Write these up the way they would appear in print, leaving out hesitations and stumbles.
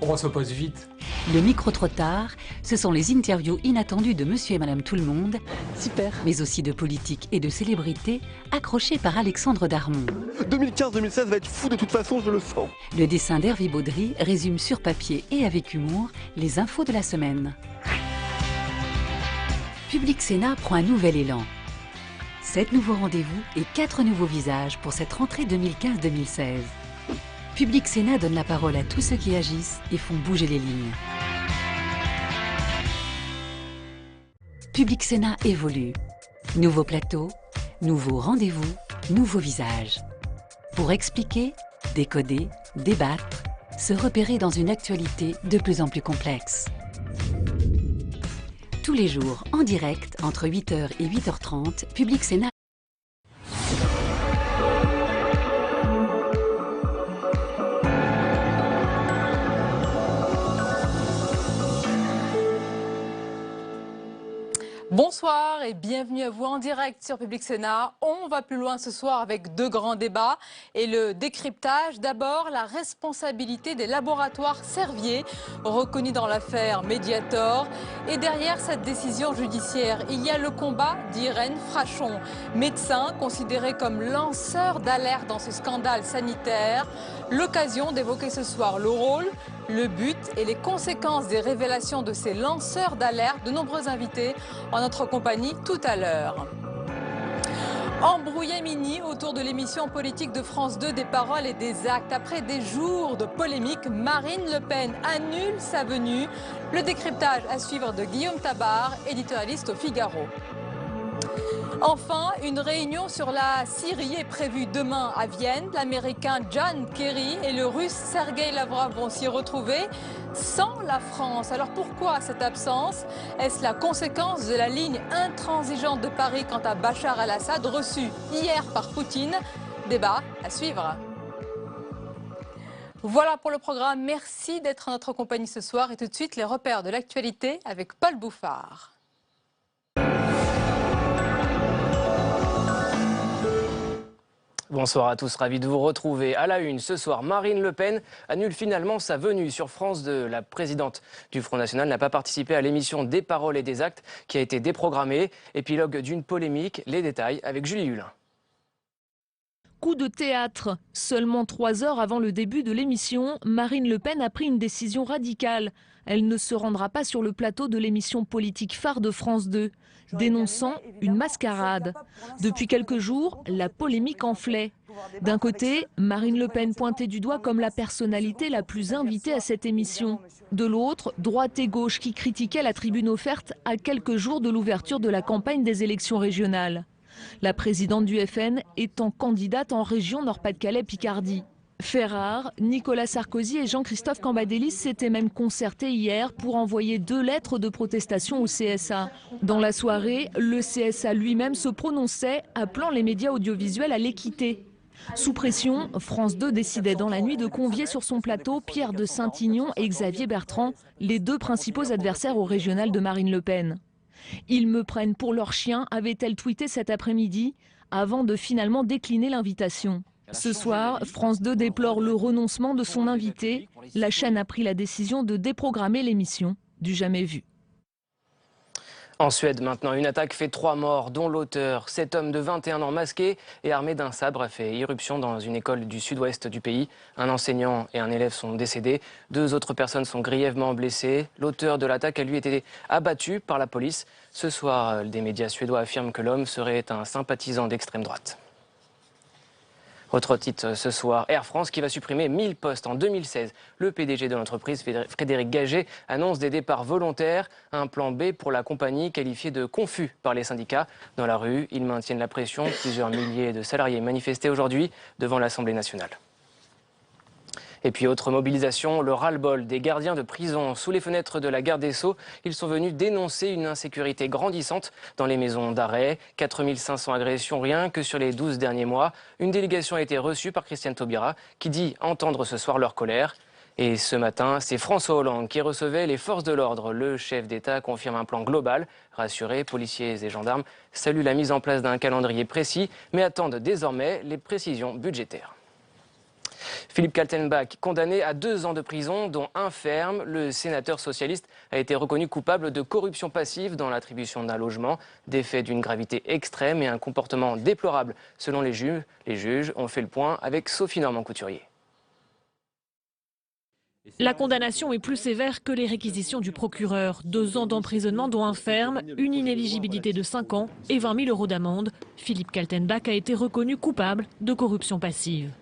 Oh, ça passe vite. Le micro-trottoir, ce sont les interviews inattendues de Monsieur et Madame Tout-le-Monde, super, mais aussi de politiques et de célébrités, accrochées par Alexandre Darmon. 2015-2016 va être fou de toute façon, je le sens. Le dessin d'Hervé Baudry résume sur papier et avec humour les infos de la semaine. Public Sénat prend un nouvel élan. 7 nouveaux rendez-vous et 4 nouveaux visages pour cette rentrée 2015-2016. Public Sénat donne la parole à tous ceux qui agissent et font bouger les lignes. Public Sénat évolue. Nouveau plateau, nouveaux rendez-vous, nouveaux visages. Pour expliquer, décoder, débattre, se repérer dans une actualité de plus en plus complexe. Tous les jours, en direct, entre 8h et 8h30, Public Sénat. Bonsoir et bienvenue à vous en direct sur Public Sénat. On va plus loin ce soir avec 2 grands débats et le décryptage. D'abord, la responsabilité des laboratoires Servier, reconnus dans l'affaire Mediator. Et derrière cette décision judiciaire, il y a le combat d'Irène Frachon, médecin considéré comme lanceur d'alerte dans ce scandale sanitaire. L'occasion d'évoquer ce soir le rôle, le but et les conséquences des révélations de ces lanceurs d'alerte. De nombreux invités en notre compagnie tout à l'heure. Embrouillamini autour de l'émission politique de France 2 des paroles et des actes. Après des jours de polémique, Marine Le Pen annule sa venue. Le décryptage à suivre de Guillaume Tabar, éditorialiste au Figaro. Enfin, une réunion sur la Syrie est prévue demain à Vienne. L'Américain John Kerry et le Russe Sergei Lavrov vont s'y retrouver sans la France. Alors pourquoi cette absence? Est-ce la conséquence de la ligne intransigeante de Paris quant à Bachar el-Assad, reçu hier par Poutine? Débat à suivre. Voilà pour le programme. Merci d'être en notre compagnie ce soir. Et tout de suite, les repères de l'actualité avec Paul Bouffard. Bonsoir à tous, ravi de vous retrouver. À la une, ce soir, Marine Le Pen annule finalement sa venue sur France 2. La présidente du Front National n'a pas participé à l'émission Des paroles et des actes qui a été déprogrammée. Épilogue d'une polémique, les détails avec Julie Hulin. Coup de théâtre. Seulement 3 heures avant le début de l'émission, Marine Le Pen a pris une décision radicale. Elle ne se rendra pas sur le plateau de l'émission politique phare de France 2, dénonçant une mascarade. Depuis quelques jours, la polémique enflait. D'un côté, Marine Le Pen pointée du doigt comme la personnalité la plus invitée à cette émission. De l'autre, droite et gauche qui critiquaient la tribune offerte à quelques jours de l'ouverture de la campagne des élections régionales. La présidente du FN étant candidate en région Nord-Pas-de-Calais-Picardie. Fait rare, Nicolas Sarkozy et Jean-Christophe Cambadélis s'étaient même concertés hier pour envoyer 2 lettres de protestation au CSA. Dans la soirée, le CSA lui-même se prononçait, appelant les médias audiovisuels à l'équité. Sous pression, France 2 décidait dans la nuit de convier sur son plateau Pierre de Saint-Ignon et Xavier Bertrand, les 2 principaux adversaires au régional de Marine Le Pen. Ils me prennent pour leur chien, avait-elle tweeté cet après-midi, avant de finalement décliner l'invitation. Ce soir, France 2 déplore le renoncement de son invité. La chaîne a pris la décision de déprogrammer l'émission du jamais vu. En Suède, maintenant, une attaque fait 3 morts, dont l'auteur. Cet homme de 21 ans masqué et armé d'un sabre a fait irruption dans une école du sud-ouest du pays. Un enseignant et un élève sont décédés. 2 autres personnes sont grièvement blessées. L'auteur de l'attaque a lui été abattu par la police. Ce soir, des médias suédois affirment que l'homme serait un sympathisant d'extrême droite. Autre titre ce soir, Air France qui va supprimer 1000 postes en 2016. Le PDG de l'entreprise, Frédéric Gagey, annonce des départs volontaires. Un plan B pour la compagnie qualifié de confus par les syndicats. Dans la rue, ils maintiennent la pression. Plusieurs milliers de salariés manifestaient aujourd'hui devant l'Assemblée nationale. Et puis autre mobilisation, le ras-le-bol des gardiens de prison. Sous les fenêtres de la garde des Sceaux, ils sont venus dénoncer une insécurité grandissante dans les maisons d'arrêt. 4500 agressions rien que sur les 12 derniers mois. Une délégation a été reçue par Christiane Taubira qui dit entendre ce soir leur colère. Et ce matin, c'est François Hollande qui recevait les forces de l'ordre. Le chef d'État confirme un plan global. Rassurés, policiers et gendarmes saluent la mise en place d'un calendrier précis, mais attendent désormais les précisions budgétaires. Philippe Kaltenbach, condamné à 2 ans de prison, dont 1 ferme. Le sénateur socialiste a été reconnu coupable de corruption passive dans l'attribution d'un logement, des faits d'une gravité extrême et un comportement déplorable selon les juges. Les juges ont fait le point avec Sophie Normand-Couturier. La condamnation est plus sévère que les réquisitions du procureur. 2 ans d'emprisonnement dont 1 ferme, une inéligibilité de 5 ans et 20 000 € d'amende. Philippe Kaltenbach a été reconnu coupable de corruption passive.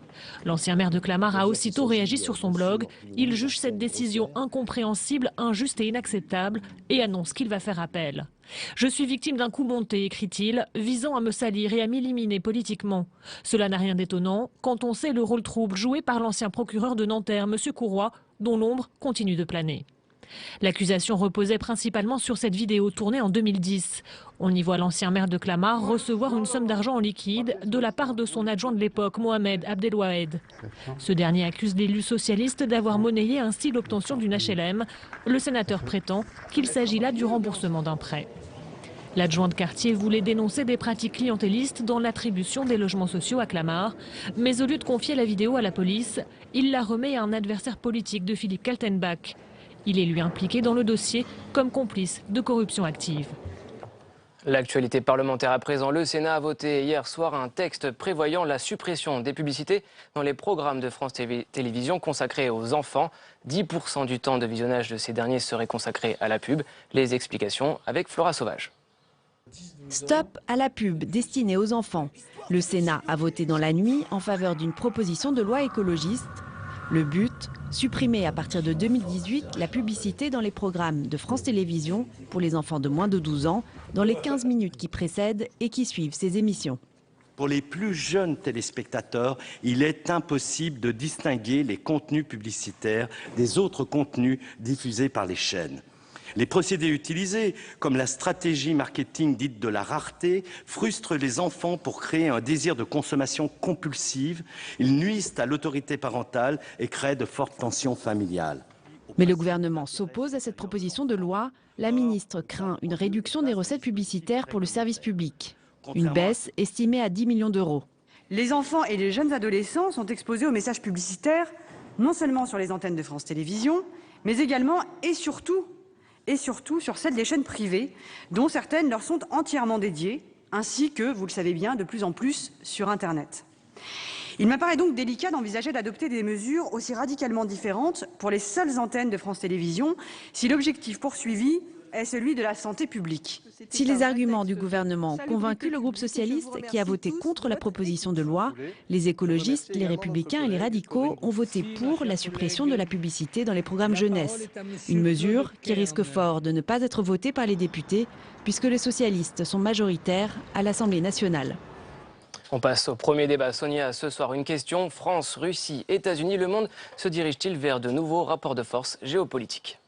L'ancien maire de Clamart a aussitôt réagi sur son blog. Il juge cette décision incompréhensible, injuste et inacceptable et annonce qu'il va faire appel. « Je suis victime d'un coup monté », écrit-il, visant à me salir et à m'éliminer politiquement. Cela n'a rien d'étonnant quand on sait le rôle trouble joué par l'ancien procureur de Nanterre, M. Courroy, dont l'ombre continue de planer. L'accusation reposait principalement sur cette vidéo tournée en 2010. On y voit l'ancien maire de Clamart recevoir une somme d'argent en liquide de la part de son adjoint de l'époque, Mohamed Abdelwahed. Ce dernier accuse l'élu socialiste d'avoir monnayé ainsi l'obtention d'une HLM. Le sénateur prétend qu'il s'agit là du remboursement d'un prêt. L'adjoint de quartier voulait dénoncer des pratiques clientélistes dans l'attribution des logements sociaux à Clamart. Mais au lieu de confier la vidéo à la police, il la remet à un adversaire politique de Philippe Kaltenbach. Il est lui impliqué dans le dossier comme complice de corruption active. L'actualité parlementaire à présent. Le Sénat a voté hier soir un texte prévoyant la suppression des publicités dans les programmes de France Télévisions consacrés aux enfants. 10% du temps de visionnage de ces derniers serait consacré à la pub. Les explications avec Flora Sauvage. Stop à la pub destinée aux enfants. Le Sénat a voté dans la nuit en faveur d'une proposition de loi écologiste. Le but, supprimer à partir de 2018 la publicité dans les programmes de France Télévisions pour les enfants de moins de 12 ans, dans les 15 minutes qui précèdent et qui suivent ces émissions. Pour les plus jeunes téléspectateurs, il est impossible de distinguer les contenus publicitaires des autres contenus diffusés par les chaînes. Les procédés utilisés, comme la stratégie marketing dite de la rareté, frustrent les enfants pour créer un désir de consommation compulsive. Ils nuisent à l'autorité parentale et créent de fortes tensions familiales. Mais le gouvernement s'oppose à cette proposition de loi. La ministre craint une réduction des recettes publicitaires pour le service public. Une baisse estimée à 10 millions d'euros. Les enfants et les jeunes adolescents sont exposés aux messages publicitaires, non seulement sur les antennes de France Télévisions, mais également et surtout sur celles des chaînes privées, dont certaines leur sont entièrement dédiées, ainsi que, vous le savez bien, de plus en plus sur Internet. Il m'apparaît donc délicat d'envisager d'adopter des mesures aussi radicalement différentes pour les seules antennes de France Télévisions, si l'objectif poursuivi est celui de la santé publique. Si les arguments du gouvernement ont convaincu le groupe socialiste qui a voté contre la proposition de loi, les écologistes, les républicains et les radicaux ont voté pour la suppression de la publicité dans les programmes jeunesse. Une mesure qui risque fort de ne pas être votée par les députés puisque les socialistes sont majoritaires à l'Assemblée nationale. On passe au premier débat. Sonia, ce soir, une question. France, Russie, États-Unis, le monde se dirige-t-il vers de nouveaux rapports de force géopolitiques ?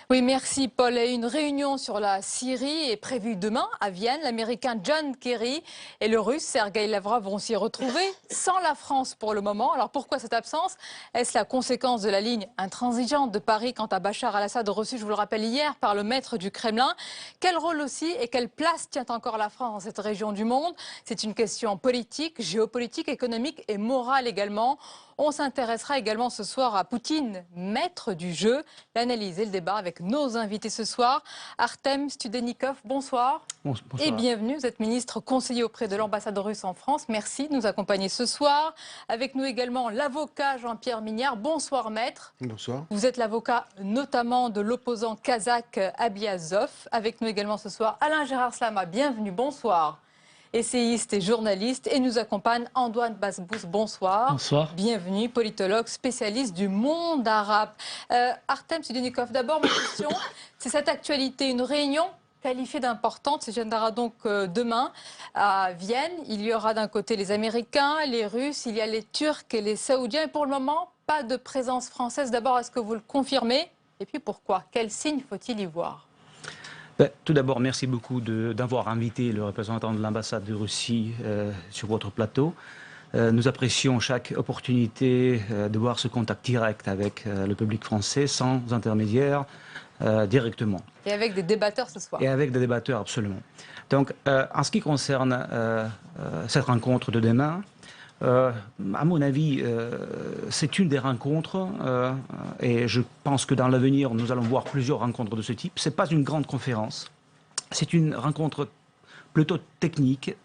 Oui, merci Paul. Et une réunion sur la Syrie est prévue demain à Vienne. L'Américain John Kerry et le Russe Sergueï Lavrov vont s'y retrouver sans la France pour le moment. Alors pourquoi cette absence? Est-ce la conséquence de la ligne intransigeante de Paris quant à Bachar al-Assad, reçu, je vous le rappelle, hier par le maître du Kremlin? Quel rôle aussi et quelle place tient encore la France dans cette région du monde? C'est une question politique, géopolitique, économique et morale également. On s'intéressera également ce soir à Poutine, maître du jeu. L'analyse et le débat avec nos invités ce soir. Artem Studenikov, bonsoir. Bonsoir. Et bienvenue. Vous êtes ministre conseiller auprès de l'ambassade russe en France. Merci de nous accompagner ce soir. Avec nous également l'avocat Jean-Pierre Mignard. Bonsoir maître. Bonsoir. Vous êtes l'avocat notamment de l'opposant kazakh Abiazov. Avec nous également ce soir Alain Gérard Slama. Bienvenue. Bonsoir. Essayiste et journaliste, et nous accompagne Antoine Basbous. Bonsoir. Bonsoir. Bienvenue, politologue, spécialiste du monde arabe. Artem Studenikov, d'abord ma question, c'est cette actualité, une réunion qualifiée d'importante, se tiendra donc demain à Vienne. Il y aura d'un côté les Américains, les Russes, il y a les Turcs et les Saoudiens, et pour le moment, pas de présence française. D'abord, est-ce que vous le confirmez? Et puis pourquoi? Quels signes faut-il y voir? Tout d'abord, merci beaucoup d'avoir invité le représentant de l'ambassade de Russie sur votre plateau. Nous apprécions chaque opportunité de voir ce contact direct avec le public français, sans intermédiaire, directement. Et avec des débatteurs ce soir. Et avec des débatteurs, absolument. Donc, en ce qui concerne cette rencontre de demain, à mon avis, c'est une des rencontres, et je pense que dans l'avenir, nous allons voir plusieurs rencontres de ce type. Ce n'est pas une grande conférence, c'est une rencontre plutôt technique.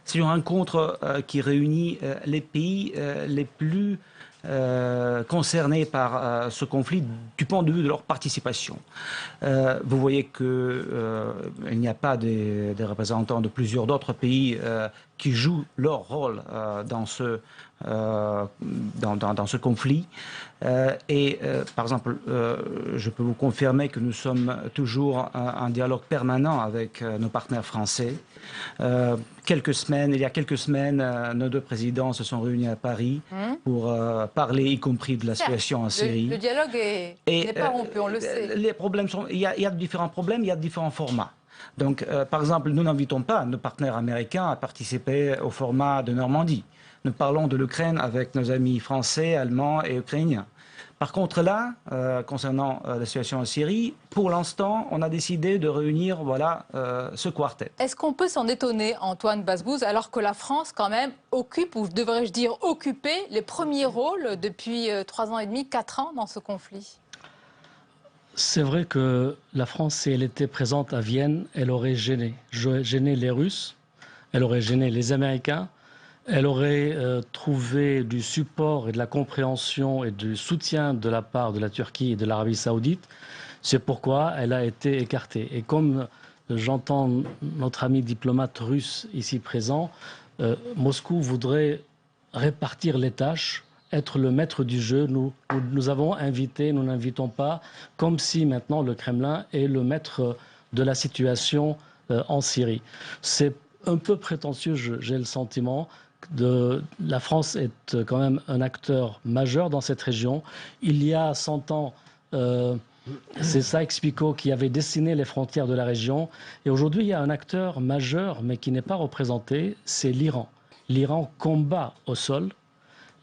C'est une rencontre qui réunit les pays les plus concernés par ce conflit du point de vue de leur participation. Vous voyez qu'il n'y a pas des représentants de plusieurs d'autres pays qui jouent leur rôle dans ce conflit. Par exemple, je peux vous confirmer que nous sommes toujours en dialogue permanent avec nos partenaires français. Il y a quelques semaines, nos deux présidents se sont réunis à Paris pour parler, y compris de la situation en Syrie. Le dialogue n'est pas rompu, on le sait. Les problèmes il y a différents problèmes, il y a différents formats. Donc, par exemple, nous n'invitons pas nos partenaires américains à participer au format de Normandie. Nous parlons de l'Ukraine avec nos amis français, allemands et ukrainiens. Par contre, là, concernant la situation en Syrie, pour l'instant, on a décidé de réunir ce quartet. Est-ce qu'on peut s'en étonner, Antoine Bazebouz, alors que la France, quand même, occupe, ou devrais-je dire occuper, les premiers rôles depuis 3 ans et demi, 4 ans dans ce conflit? C'est vrai que la France, si elle était présente à Vienne, elle aurait gêné les Russes, elle aurait gêné les Américains, elle aurait trouvé du support et de la compréhension et du soutien de la part de la Turquie et de l'Arabie Saoudite. C'est pourquoi elle a été écartée. Et comme j'entends notre ami diplomate russe ici présent, Moscou voudrait répartir les tâches, être le maître du jeu. Nous avons invité, nous n'invitons pas, comme si maintenant le Kremlin est le maître de la situation en Syrie. C'est un peu prétentieux, j'ai le sentiment. La France est quand même un acteur majeur dans cette région. Il y a 100 ans, c'est Sykes-Picot qui avait dessiné les frontières de la région. Et aujourd'hui, il y a un acteur majeur, mais qui n'est pas représenté, c'est l'Iran. L'Iran combat au sol.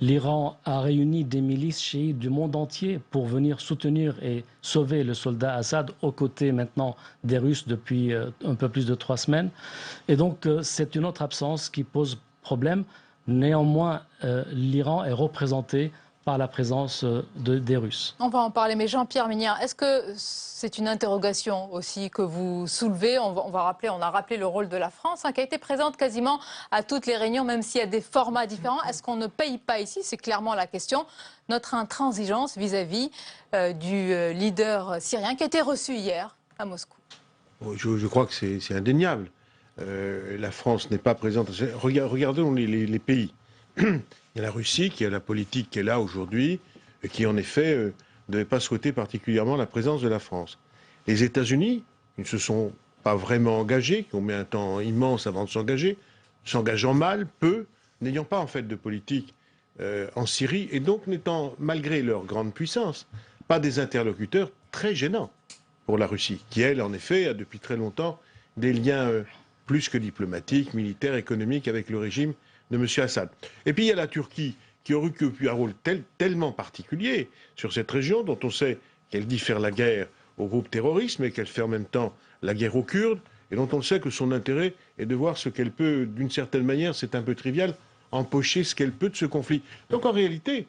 L'Iran a réuni des milices chiites du monde entier pour venir soutenir et sauver le soldat Assad aux côtés maintenant des Russes depuis un peu plus de 3 semaines. Et donc, c'est une autre absence qui pose problème. Néanmoins, l'Iran est représenté par la présence des Russes. On va en parler, mais Jean-Pierre Mignard, est-ce que c'est une interrogation aussi que vous soulevez? On a rappelé le rôle de la France, qui a été présente quasiment à toutes les réunions, même s'il y a des formats différents. Est-ce qu'on ne paye pas ici? C'est clairement la question. Notre intransigeance vis-à-vis du leader syrien qui a été reçu hier à Moscou. Je crois que c'est indéniable. La France n'est pas présente. Regardons les pays. Il y a la Russie qui a la politique qui est là aujourd'hui et qui en effet ne devait pas souhaiter particulièrement la présence de la France. Les États-Unis, ils ne se sont pas vraiment engagés, qui ont mis un temps immense avant de s'engager, s'engageant mal, peu, n'ayant pas en fait de politique en Syrie et donc n'étant, malgré leur grande puissance, pas des interlocuteurs très gênants pour la Russie, qui elle en effet a depuis très longtemps des liens plus que diplomatiques, militaires, économiques avec le régime de M. Assad. Et puis il y a la Turquie qui aurait occupé un rôle tellement particulier sur cette région dont on sait qu'elle dit faire la guerre au groupe terroriste mais qu'elle fait en même temps la guerre aux Kurdes et dont on sait que son intérêt est de voir ce qu'elle peut, d'une certaine manière, c'est un peu trivial, empocher ce qu'elle peut de ce conflit. Donc en réalité,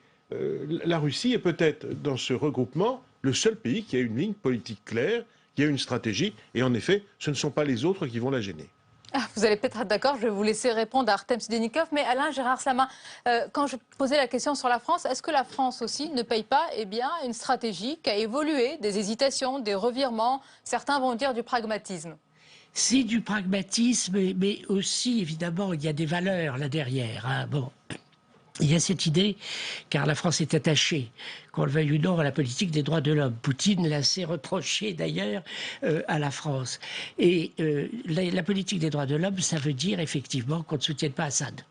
la Russie est peut-être dans ce regroupement le seul pays qui a une ligne politique claire, qui a une stratégie et en effet, ce ne sont pas les autres qui vont la gêner. Vous allez peut-être être d'accord, je vais vous laisser répondre à Artem Sidenikov, mais Alain Gérard Slama, quand je posais la question sur la France, est-ce que la France aussi ne paye pas une stratégie qui a évolué, des hésitations, des revirements, certains vont dire du pragmatisme? C'est du pragmatisme, mais aussi, évidemment, il y a des valeurs là derrière. Bon. Il y a cette idée, car la France est attachée, qu'on le veuille ou non, à la politique des droits de l'homme. Poutine l'a assez reproché d'ailleurs à la France. Et la politique des droits de l'homme, ça veut dire effectivement qu'on ne soutienne pas Assad.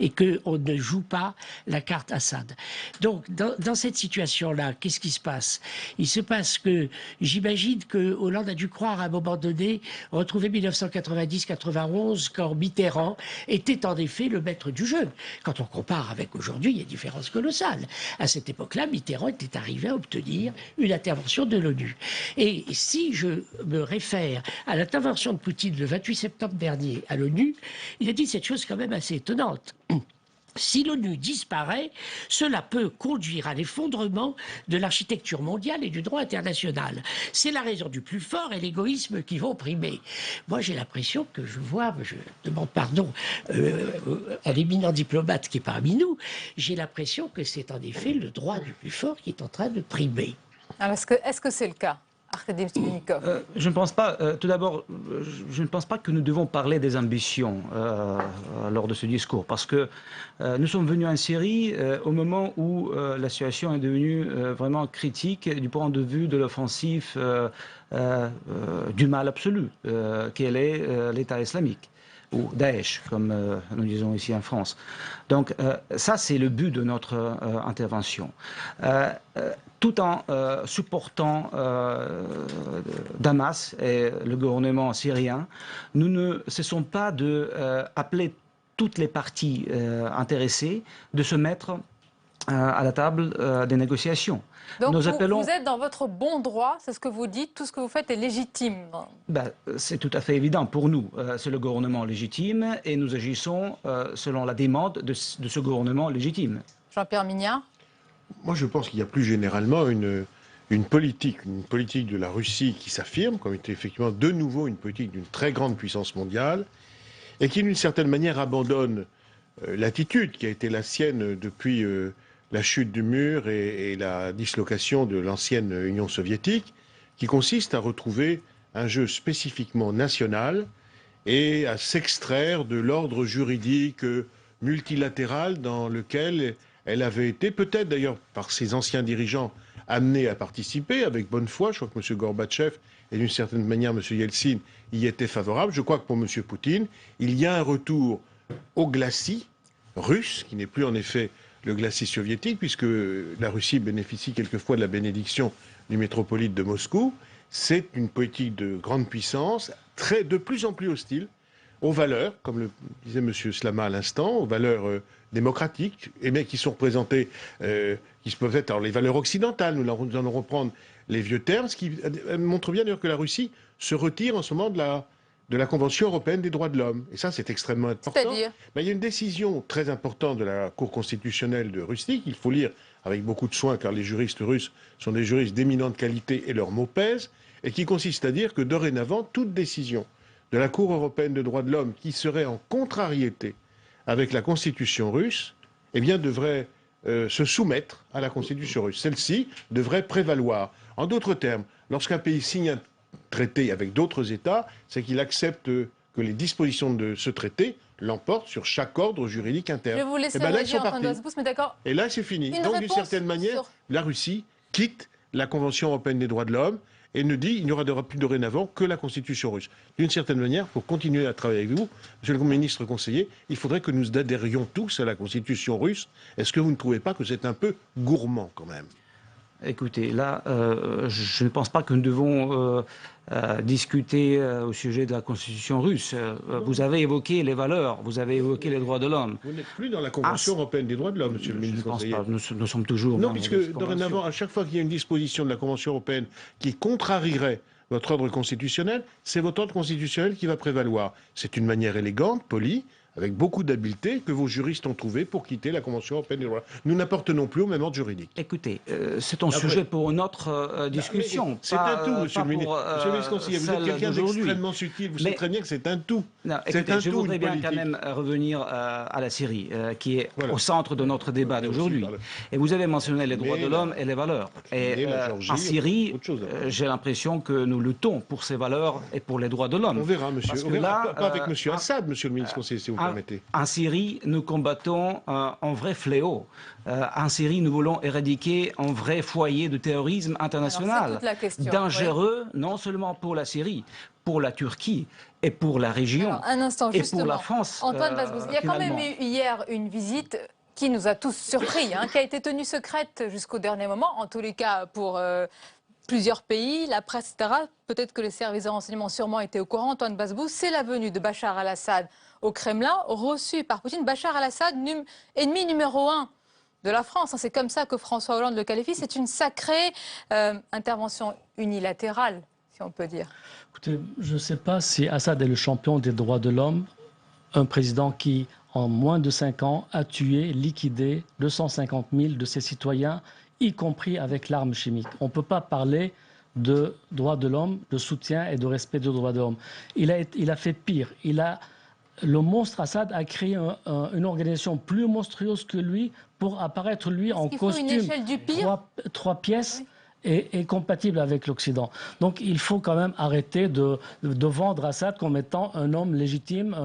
et qu'on ne joue pas la carte Assad. Donc, dans cette situation-là, qu'est-ce qui se passe? Il se passe que, j'imagine que Hollande a dû croire à un moment donné, retrouver 1990-91, quand Mitterrand était en effet le maître du jeu. Quand on compare avec aujourd'hui, il y a une différence colossale. À cette époque-là, Mitterrand était arrivé à obtenir une intervention de l'ONU. Et si je me réfère à l'intervention de Poutine le 28 septembre dernier à l'ONU, il a dit cette chose quand même assez étonnante. Si l'ONU disparaît, cela peut conduire à l'effondrement de l'architecture mondiale et du droit international. C'est la raison du plus fort et l'égoïsme qui vont primer. Moi, j'ai l'impression que je vois, je demande pardon à l'éminent diplomate qui est parmi nous, j'ai l'impression que c'est en effet le droit du plus fort qui est en train de primer. Alors, est-ce que c'est le cas? Je ne pense pas, tout d'abord, je ne pense pas que nous devons parler des ambitions lors de ce discours, parce que nous sommes venus en Syrie au moment où la situation est devenue vraiment critique du point de vue de l'offensive du mal absolu, qu'elle est l'État islamique, ou Daesh, comme nous disons ici en France. Donc ça, c'est le but de notre intervention. Tout en supportant Damas et le gouvernement syrien, nous ne cessons pas d'appeler toutes les parties intéressées de se mettre à la table des négociations. Donc vous êtes dans votre bon droit, c'est ce que vous dites, tout ce que vous faites est légitime. C'est tout à fait évident pour nous. C'est le gouvernement légitime et nous agissons selon la demande de ce gouvernement légitime. Jean-Pierre Mignard? Moi, je pense qu'il y a plus généralement une politique de la Russie qui s'affirme comme étant effectivement de nouveau une politique d'une très grande puissance mondiale et qui, d'une certaine manière, abandonne l'attitude qui a été la sienne depuis la chute du mur et la dislocation de l'ancienne Union soviétique, qui consiste à retrouver un jeu spécifiquement national et à s'extraire de l'ordre juridique multilatéral dans lequel elle avait été, peut-être d'ailleurs par ses anciens dirigeants, amenée à participer avec bonne foi. Je crois que M. Gorbatchev et d'une certaine manière M. Yeltsin y étaient favorables. Je crois que pour M. Poutine, il y a un retour au glacis russe, qui n'est plus en effet le glacis soviétique, puisque la Russie bénéficie quelquefois de la bénédiction du métropolite de Moscou. C'est une politique de grande puissance, de plus en plus hostile aux valeurs, comme le disait M. Slama à l'instant, aux valeurs démocratiques, mais qui sont représentées, qui peuvent être alors les valeurs occidentales, nous allons reprendre les vieux termes, ce qui montre bien d'ailleurs que la Russie se retire en ce moment de la Convention européenne des droits de l'homme. Et ça, c'est extrêmement important. C'est-à-dire ? Il y a une décision très importante de la Cour constitutionnelle de Russie, qu'il faut lire avec beaucoup de soin, car les juristes russes sont des juristes d'éminente qualité et leurs mots pèsent, et qui consiste à dire que dorénavant, toute décision de la Cour européenne des droits de l'homme qui serait en contrariété avec la Constitution russe, eh bien, devrait se soumettre à la Constitution russe. Celle-ci devrait prévaloir. En d'autres termes, lorsqu'un pays signe un traité avec d'autres États, c'est qu'il accepte que les dispositions de ce traité l'emportent sur chaque ordre juridique interne. Je vais vous laisser réagir, Antoine Doisbous, mais d'accord. Et là, c'est fini. Donc, d'une certaine manière, la Russie quitte la Convention européenne des droits de l'homme et ne dit qu'il n'y aura plus dorénavant que la Constitution russe. D'une certaine manière, pour continuer à travailler avec vous, Monsieur le ministre conseiller, il faudrait que nous adhérions tous à la Constitution russe. Est-ce que vous ne trouvez pas que c'est un peu gourmand quand même ? Écoutez, là, je ne pense pas que nous devons discuter au sujet de la Constitution russe. Vous avez évoqué les valeurs, vous avez évoqué les droits de l'homme. Vous n'êtes plus dans la Convention européenne des droits de l'homme, Monsieur le ministre conseiller. Je ne pense pas, nous sommes toujours... Non, puisque dorénavant, à chaque fois qu'il y a une disposition de la Convention européenne qui contrarierait votre ordre constitutionnel, c'est votre ordre constitutionnel qui va prévaloir. C'est une manière élégante, polie, avec beaucoup d'habileté, que vos juristes ont trouvé pour quitter la Convention européenne des droits de l'homme. Nous n'appartenons plus au même ordre juridique. Écoutez, c'est un sujet pour une autre discussion. C'est un tout, Monsieur le ministre. Monsieur le ministre conseiller, vous êtes quelqu'un d'extrêmement subtil. Vous savez très bien que c'est un tout. Non, écoutez, je voudrais bien quand même revenir à la Syrie, qui est au centre de notre débat d'aujourd'hui. Et vous avez mentionné les droits de l'homme et les valeurs. Et en Syrie, j'ai l'impression que nous luttons pour ces valeurs et pour les droits de l'homme. On verra, monsieur. On verra. Pas avec monsieur Assad, monsieur le ministre conseiller, s'il vous plaît. permettez. En Syrie, nous combattons un vrai fléau. En Syrie, nous voulons éradiquer un vrai foyer de terrorisme international. Dangereux, non seulement pour la Syrie, pour la Turquie et pour la région. Alors, un instant, et pour la France. Antoine Bazbouz, il y a quand même eu hier une visite qui nous a tous surpris, qui a été tenue secrète jusqu'au dernier moment, en tous les cas pour plusieurs pays, la presse, etc. Peut-être que les services de renseignement sûrement étaient au courant. Antoine Bazbouz, c'est la venue de Bachar al-Assad au Kremlin, reçu par Poutine. Bachar al-Assad, ennemi numéro 1 de la France. C'est comme ça que François Hollande le qualifie. C'est une sacrée intervention unilatérale, si on peut dire. Écoutez, je ne sais pas si Assad est le champion des droits de l'homme, un président qui, en moins de 5 ans, a tué, liquidé 250 000 de ses citoyens, y compris avec l'arme chimique. On ne peut pas parler de droits de l'homme, de soutien et de respect des droits de l'homme. Il a fait pire. Le monstre Assad a créé une organisation plus monstrueuse que lui pour apparaître, lui, en costume. Une échelle du pire. 3 pièces. Oui. Et compatible avec l'Occident. Donc il faut quand même arrêter de vendre Assad comme étant un homme légitime,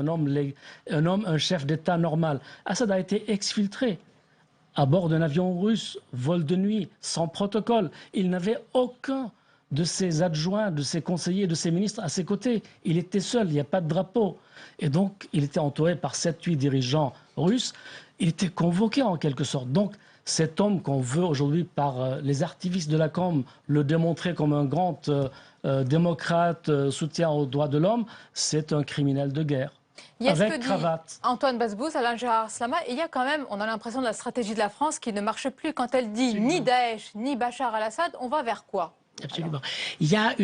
un chef d'État normal. Assad a été exfiltré à bord d'un avion russe, vol de nuit, sans protocole. Il n'avait aucun de ses adjoints, de ses conseillers, de ses ministres à ses côtés. Il était seul, il n'y a pas de drapeau. Et donc il était entouré par 7-8 dirigeants russes. Il était convoqué en quelque sorte. Donc cet homme qu'on veut aujourd'hui par les activistes de la com le démontrer comme un grand démocrate, soutien aux droits de l'homme, c'est un criminel de guerre. Avec cravate. Antoine Bazbouz, Alain Gérard Slama, il y a quand même, on a l'impression de la stratégie de la France qui ne marche plus. Quand elle dit ni Daesh, ni Bachar al-Assad, on va vers quoi ? Absolument. Il y a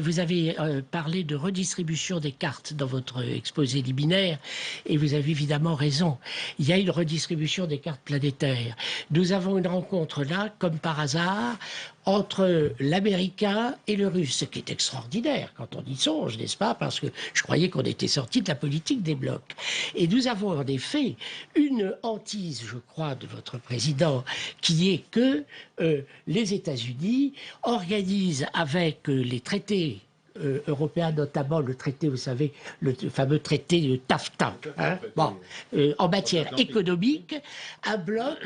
vous avez parlé de redistribution des cartes dans votre exposé liminaire et vous avez évidemment raison. Il y a une redistribution des cartes planétaires. Nous avons une rencontre là, comme par hasard, entre l'Américain et le Russe, ce qui est extraordinaire quand on y songe, n'est-ce pas? Parce que je croyais qu'on était sorti de la politique des blocs. Et nous avons en effet une hantise, je crois, de votre président, qui est que les États-Unis organisent avec les traités européen, notamment le traité, vous savez, le fameux traité de TAFTA, en matière économique, un bloc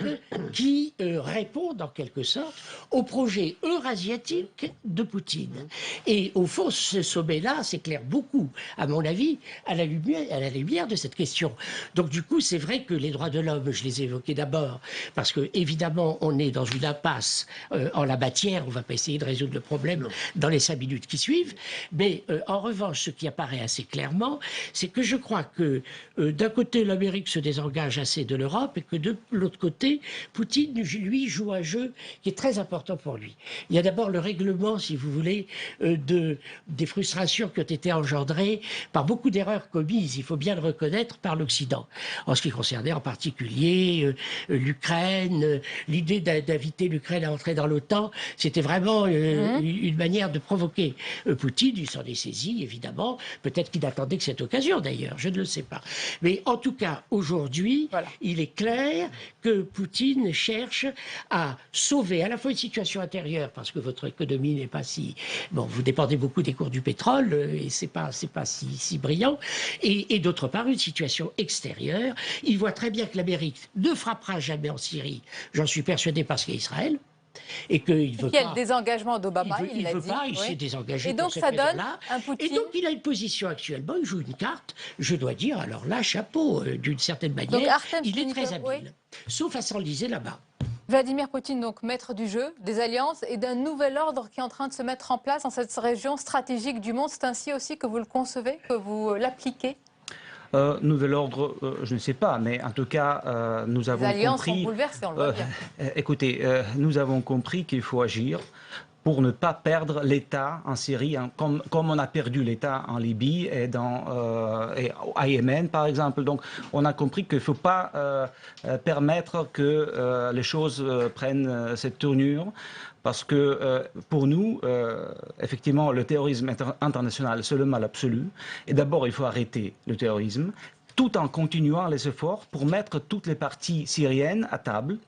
qui répond en quelque sorte au projet eurasiatique de Poutine. Et au fond, ce sommet-là s'éclaire beaucoup, à mon avis, à la lumière de cette question. Donc du coup, c'est vrai que les droits de l'homme, je les ai évoqués d'abord, parce que évidemment, on est dans une impasse en la matière, on ne va pas essayer de résoudre le problème dans les 5 minutes qui suivent. Mais en revanche, ce qui apparaît assez clairement, c'est que je crois que d'un côté, l'Amérique se désengage assez de l'Europe et que de l'autre côté, Poutine, lui, joue un jeu qui est très important pour lui. Il y a d'abord le règlement, si vous voulez, des frustrations qui ont été engendrées par beaucoup d'erreurs commises, il faut bien le reconnaître, par l'Occident. En ce qui concernait en particulier l'Ukraine, l'idée d'inviter l'Ukraine à entrer dans l'OTAN, c'était vraiment une manière de provoquer Poutine. Il s'en est saisi, évidemment. Peut-être qu'il attendait que cette occasion, d'ailleurs. Je ne le sais pas. Mais en tout cas, aujourd'hui, il est clair que Poutine cherche à sauver à la fois une situation intérieure, parce que votre économie n'est pas si... Bon, vous dépendez beaucoup des cours du pétrole, et c'est pas si brillant. Et d'autre part, une situation extérieure. Il voit très bien que l'Amérique ne frappera jamais en Syrie. J'en suis persuadé parce qu'il y a Israël. Et qu'il veut pas. Il y a le désengagement d'Obama, il veut pas, il s'est désengagé. Et donc ça donne un Poutine. Et donc il a une position actuellement, il joue une carte, je dois dire, alors là, chapeau, d'une certaine manière, il est très habile. Sauf à s'enliser là-bas. Vladimir Poutine, donc maître du jeu, des alliances et d'un nouvel ordre qui est en train de se mettre en place dans cette région stratégique du monde. C'est ainsi aussi que vous le concevez, que vous l'appliquez? Nouvel ordre, je ne sais pas, mais en tout cas, nous avons compris... Les alliances sont bouleversées, on le voit bien. Écoutez, nous avons compris qu'il faut agir pour ne pas perdre l'État en Syrie, comme on a perdu l'État en Libye et à Yémen, par exemple. Donc, on a compris qu'il ne faut pas permettre que les choses prennent cette tournure. Parce que pour nous, effectivement, le terrorisme international, c'est le mal absolu. Et d'abord, il faut arrêter le terrorisme, tout en continuant les efforts pour mettre toutes les parties syriennes à table,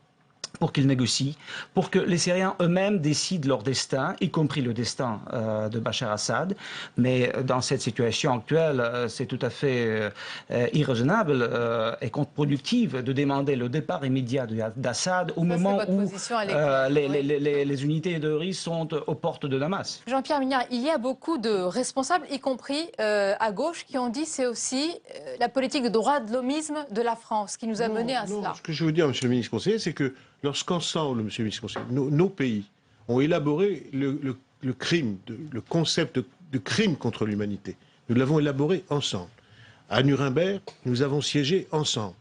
pour qu'ils négocient, pour que les Syriens eux-mêmes décident leur destin, y compris le destin de Bachar Assad. Mais dans cette situation actuelle, c'est tout à fait irraisonnable et contre-productif de demander le départ immédiat d'Assad au moment où les unités de RIS sont aux portes de Damas. Jean-Pierre Mignard, il y a beaucoup de responsables, y compris à gauche, qui ont dit c'est aussi la politique de droit de l'homisme de la France qui nous a mené à cela. Ce que je veux dire, monsieur le ministre conseiller, c'est que lorsqu'ensemble, monsieur le ministre conseiller, nos pays ont élaboré le crime, le concept de crime contre l'humanité, nous l'avons élaboré ensemble. À Nuremberg, nous avons siégé ensemble.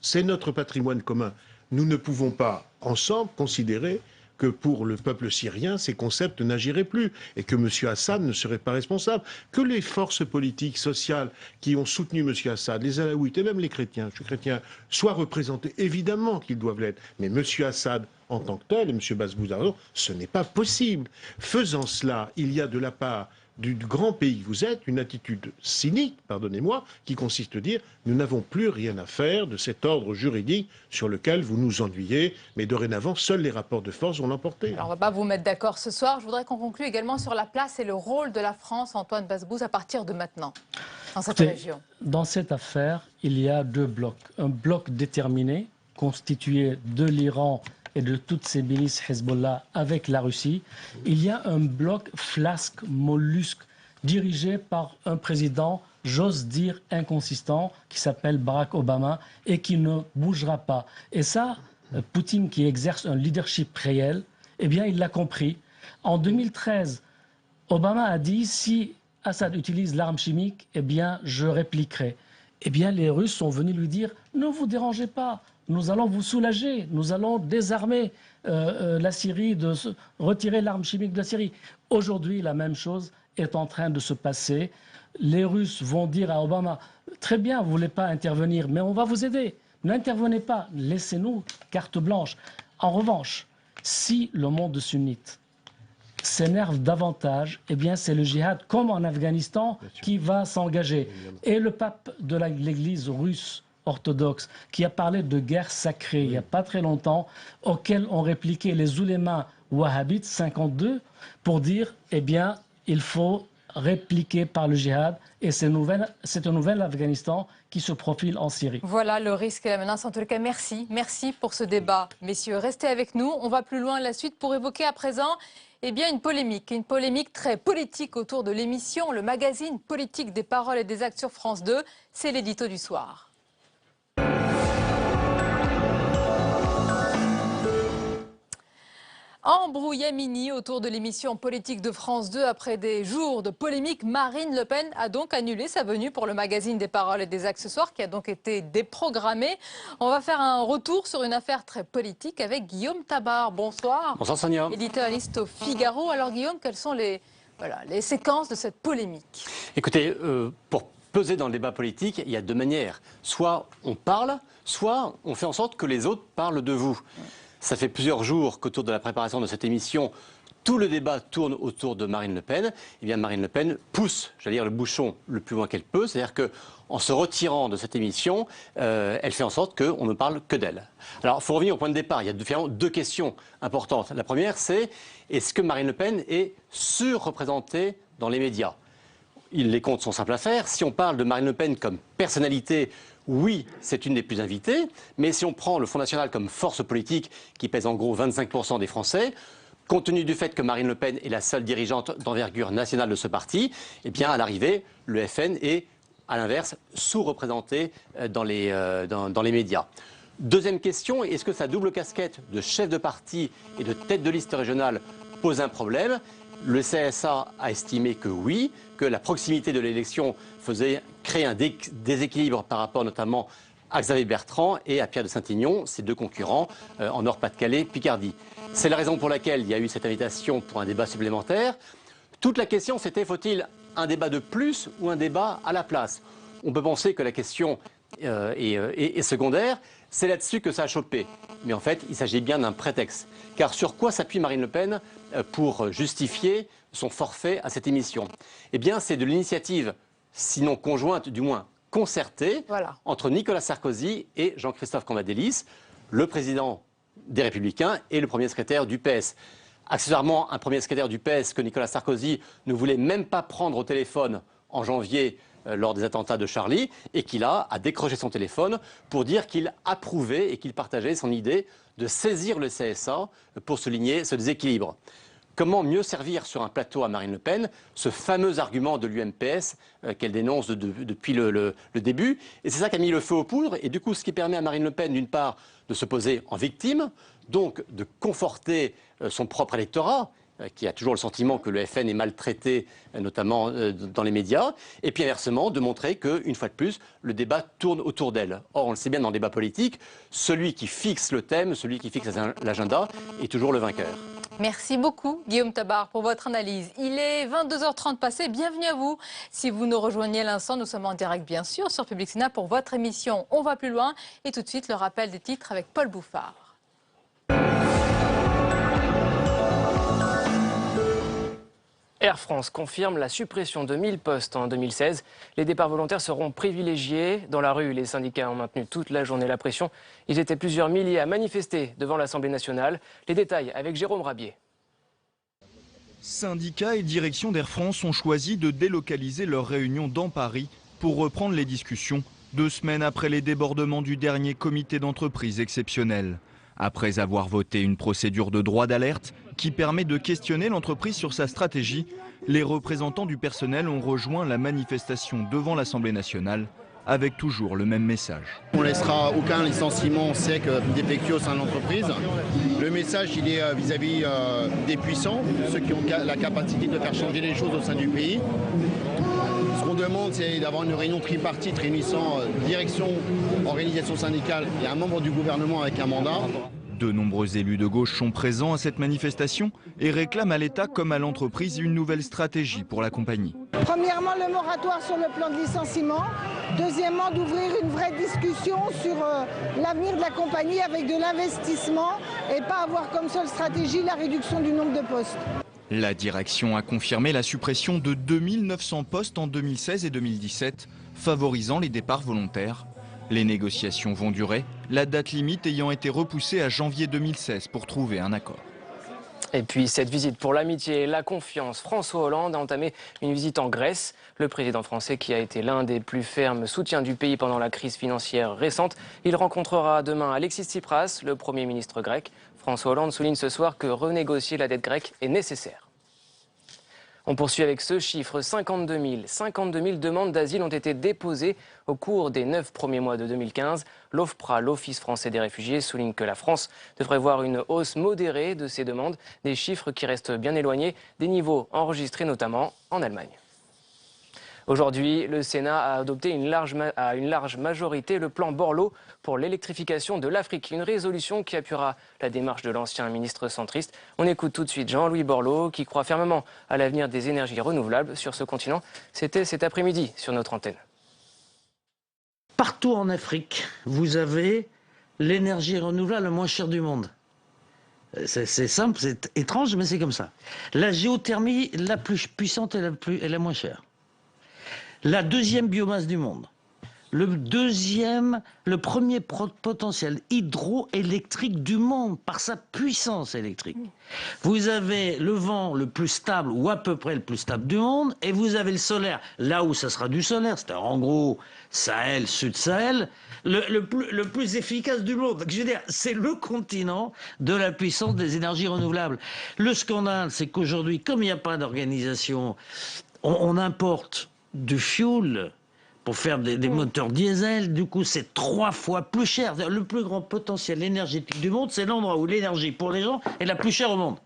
C'est notre patrimoine commun. Nous ne pouvons pas, ensemble, considérer que pour le peuple syrien, ces concepts n'agiraient plus et que M. Assad ne serait pas responsable. Que les forces politiques, sociales qui ont soutenu M. Assad, les Alaouites et même les chrétiens, je suis chrétien, soient représentés, évidemment qu'ils doivent l'être. Mais M. Assad, en tant que tel, et M. Bassbouzarzou, ce n'est pas possible. Faisant cela, il y a de la part du grand pays que vous êtes, une attitude cynique, pardonnez-moi, qui consiste à dire « nous n'avons plus rien à faire de cet ordre juridique sur lequel vous nous ennuyez, mais dorénavant, seuls les rapports de force vont l'emporter ». Alors on ne va pas vous mettre d'accord ce soir. Je voudrais qu'on conclue également sur la place et le rôle de la France, Antoine Bassbouze, à partir de maintenant, dans cette région. Dans cette affaire, il y a deux blocs. Un bloc déterminé, constitué de l'Iran et de toutes ces milices Hezbollah avec la Russie. Il y a un bloc flasque, mollusque, dirigé par un président, j'ose dire, inconsistant, qui s'appelle Barack Obama et qui ne bougera pas. Et ça, Poutine, qui exerce un leadership réel, eh bien, il l'a compris. En 2013, Obama a dit, si Assad utilise l'arme chimique, eh bien, je répliquerai. Eh bien, les Russes sont venus lui dire, ne vous dérangez pas. Nous allons vous soulager, nous allons désarmer la Syrie, retirer l'arme chimique de la Syrie. Aujourd'hui, la même chose est en train de se passer. Les Russes vont dire à Obama, très bien, vous ne voulez pas intervenir, mais on va vous aider. N'intervenez pas, laissez-nous carte blanche. En revanche, si le monde sunnite s'énerve davantage, eh bien c'est le djihad, comme en Afghanistan, qui va s'engager. Et le pape de l'Église russe orthodoxe, qui a parlé de guerre sacrée il n'y a pas très longtemps, auquel ont répliqué les oulémas wahhabites 52 pour dire, eh bien, il faut répliquer par le djihad et c'est un nouvel Afghanistan qui se profile en Syrie. Voilà le risque et la menace. En tout cas, merci. Merci pour ce débat. Messieurs, restez avec nous. On va plus loin la suite pour évoquer à présent une polémique très politique autour de l'émission, le magazine politique des paroles et des actes sur France 2. C'est l'édito du soir. Embrouillamini autour de l'émission politique de France 2 après des jours de polémique. Marine Le Pen a donc annulé sa venue pour le magazine des paroles et des actes ce soir, qui a donc été déprogrammé. On va faire un retour sur une affaire très politique avec Guillaume Tabar. Bonsoir. Bonsoir Sonia. Éditorialiste au Figaro. Alors Guillaume, quelles sont les séquences de cette polémique? Écoutez, pour peser dans le débat politique, il y a deux manières. Soit on parle, soit on fait en sorte que les autres parlent de vous. Ça fait plusieurs jours qu'autour de la préparation de cette émission, tout le débat tourne autour de Marine Le Pen. Eh bien, Marine Le Pen pousse, j'allais dire, le bouchon le plus loin qu'elle peut. C'est-à-dire qu'en se retirant de cette émission, elle fait en sorte qu'on ne parle que d'elle. Alors, il faut revenir au point de départ. Il y a deux questions importantes. La première, c'est est-ce que Marine Le Pen est surreprésentée dans les médias? Les comptes sont simples à faire. Si on parle de Marine Le Pen comme personnalité, oui, c'est une des plus invitées, mais si on prend le Front National comme force politique qui pèse en gros 25% des Français, compte tenu du fait que Marine Le Pen est la seule dirigeante d'envergure nationale de ce parti, eh bien à l'arrivée, le FN est, à l'inverse, sous-représenté dans les médias. Deuxième question, est-ce que sa double casquette de chef de parti et de tête de liste régionale pose un problème? Le CSA a estimé que oui, que la proximité de l'élection créer un déséquilibre par rapport notamment à Xavier Bertrand et à Pierre de Saint-Aignan, ses deux concurrents en Nord-Pas-de-Calais, Picardie. C'est la raison pour laquelle il y a eu cette invitation pour un débat supplémentaire. Toute la question, c'était faut-il un débat de plus ou un débat à la place? On peut penser que la question est secondaire. C'est là-dessus que ça a chopé. Mais en fait, il s'agit bien d'un prétexte. Car sur quoi s'appuie Marine Le Pen pour justifier son forfait à cette émission? Eh bien, c'est de l'initiative, sinon conjointe, du moins concertée, entre Nicolas Sarkozy et Jean-Christophe Cambadélis, le président des Républicains et le premier secrétaire du PS. Accessoirement, un premier secrétaire du PS que Nicolas Sarkozy ne voulait même pas prendre au téléphone en janvier lors des attentats de Charlie, et qui là a décroché son téléphone pour dire qu'il approuvait et qu'il partageait son idée de saisir le CSA pour souligner ce déséquilibre. Comment mieux servir sur un plateau à Marine Le Pen ce fameux argument de l'UMPS qu'elle dénonce depuis le début. Et c'est ça qui a mis le feu aux poudres. Et du coup, ce qui permet à Marine Le Pen, d'une part, de se poser en victime, donc de conforter son propre électorat, qui a toujours le sentiment que le FN est maltraité, notamment dans les médias, et puis inversement, de montrer qu'une fois de plus, le débat tourne autour d'elle. Or, on le sait bien dans le débat politique, celui qui fixe le thème, celui qui fixe l'agenda, est toujours le vainqueur. Merci beaucoup, Guillaume Tabar, pour votre analyse. Il est 22h30 passé. Bienvenue à vous. Si vous nous rejoignez à l'instant, nous sommes en direct, bien sûr, sur Public Sénat pour votre émission On va plus loin. Et tout de suite, le rappel des titres avec Paul Bouffard. Air France confirme la suppression de 1000 postes en 2016. Les départs volontaires seront privilégiés. Dans la rue, les syndicats ont maintenu toute la journée la pression. Ils étaient plusieurs milliers à manifester devant l'Assemblée nationale. Les détails avec Jérôme Rabier. Syndicats et direction d'Air France ont choisi de délocaliser leur réunion dans Paris pour reprendre les discussions 2 semaines après les débordements du dernier comité d'entreprise exceptionnel. Après avoir voté une procédure de droit d'alerte qui permet de questionner l'entreprise sur sa stratégie, les représentants du personnel ont rejoint la manifestation devant l'Assemblée nationale avec toujours le même message. On ne laissera aucun licenciement sec défectueux au sein de l'entreprise. Le message, il est vis-à-vis des puissants, ceux qui ont la capacité de faire changer les choses au sein du pays. Ce qu'on demande, c'est d'avoir une réunion tripartite réunissant direction, organisation syndicale et un membre du gouvernement avec un mandat. De nombreux élus de gauche sont présents à cette manifestation et réclament à l'État comme à l'entreprise une nouvelle stratégie pour la compagnie. Premièrement, le moratoire sur le plan de licenciement. Deuxièmement, d'ouvrir une vraie discussion sur l'avenir de la compagnie avec de l'investissement et pas avoir comme seule stratégie la réduction du nombre de postes. La direction a confirmé la suppression de 2900 postes en 2016 et 2017, favorisant les départs volontaires. Les négociations vont durer, la date limite ayant été repoussée à janvier 2016 pour trouver un accord. Et puis cette visite pour l'amitié et la confiance, François Hollande a entamé une visite en Grèce. Le président français, qui a été l'un des plus fermes soutiens du pays pendant la crise financière récente, il rencontrera demain Alexis Tsipras, le Premier ministre grec. François Hollande souligne ce soir que renégocier la dette grecque est nécessaire. On poursuit avec ce chiffre, 52 000 demandes d'asile ont été déposées au cours des 9 premiers mois de 2015. L'OFPRA, l'Office français des réfugiés, souligne que la France devrait voir une hausse modérée de ces demandes, des chiffres qui restent bien éloignés des niveaux enregistrés notamment en Allemagne. Aujourd'hui, le Sénat a adopté à une large majorité le plan Borloo pour l'électrification de l'Afrique. Une résolution qui appuiera la démarche de l'ancien ministre centriste. On écoute tout de suite Jean-Louis Borloo qui croit fermement à l'avenir des énergies renouvelables sur ce continent. C'était cet après-midi sur notre antenne. Partout en Afrique, vous avez l'énergie renouvelable la moins chère du monde. C'est simple, c'est étrange, mais c'est comme ça. La géothermie la plus puissante et la moins chère. La deuxième biomasse du monde. Le premier potentiel hydroélectrique du monde par sa puissance électrique. Vous avez le vent le plus stable ou à peu près le plus stable du monde et vous avez le solaire, là où ça sera du solaire, c'est-à-dire en gros Sahel, Sud-Sahel, le plus efficace du monde. Donc, je veux dire, c'est le continent de la puissance des énergies renouvelables. Le scandale, c'est qu'aujourd'hui, comme il n'y a pas d'organisation, on importe du fuel pour faire des moteurs diesel, du coup c'est 3 fois plus cher. Le plus grand potentiel énergétique du monde, c'est l'endroit où l'énergie pour les gens est la plus chère au monde.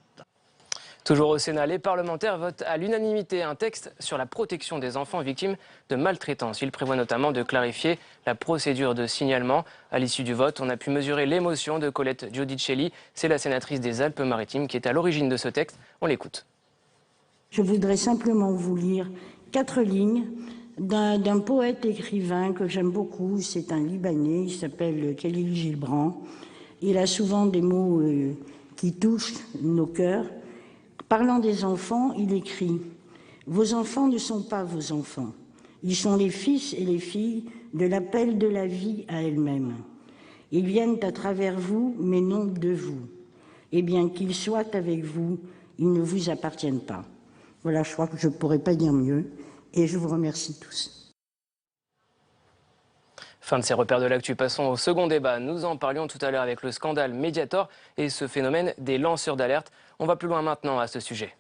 Toujours au Sénat, les parlementaires votent à l'unanimité un texte sur la protection des enfants victimes de maltraitance. Il prévoit notamment de clarifier la procédure de signalement. À l'issue du vote, on a pu mesurer l'émotion de Colette Giudicelli. C'est la sénatrice des Alpes-Maritimes qui est à l'origine de ce texte. On l'écoute. Je voudrais simplement vous lire 4 lignes d'un poète écrivain que j'aime beaucoup. C'est un Libanais, il s'appelle Khalil Gibran. Il a souvent des mots qui touchent nos cœurs. Parlant des enfants, il écrit « Vos enfants ne sont pas vos enfants. Ils sont les fils et les filles de l'appel de la vie à elle-même. Ils viennent à travers vous, mais non de vous. Eh bien, qu'ils soient avec vous, ils ne vous appartiennent pas. Voilà, je crois que je ne pourrais pas dire mieux. Et je vous remercie tous. Fin de ces repères de l'actu, passons au second débat. Nous en parlions tout à l'heure avec le scandale Mediator et ce phénomène des lanceurs d'alerte. On va plus loin maintenant à ce sujet.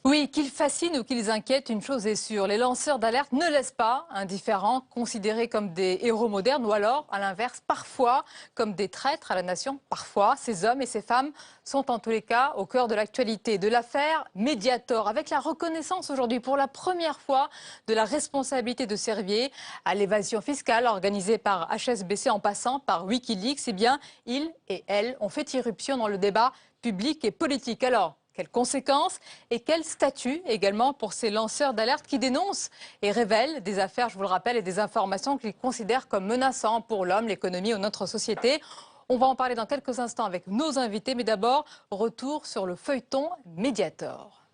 Oui, qu'ils fascinent ou qu'ils inquiètent, une chose est sûre. Les lanceurs d'alerte ne laissent pas indifférents, considérés comme des héros modernes ou alors, à l'inverse, parfois comme des traîtres à la nation. Parfois, ces hommes et ces femmes sont en tous les cas au cœur de l'actualité, de l'affaire Mediator, avec la reconnaissance aujourd'hui pour la première fois de la responsabilité de Servier à l'évasion fiscale organisée par HSBC en passant par Wikileaks. Eh bien, ils et elles ont fait irruption dans le débat public et politique. Alors, quelles conséquences et quel statut également pour ces lanceurs d'alerte qui dénoncent et révèlent des affaires, je vous le rappelle, et des informations qu'ils considèrent comme menaçantes pour l'homme, l'économie ou notre société. On va en parler dans quelques instants avec nos invités, mais d'abord, retour sur le feuilleton Mediator.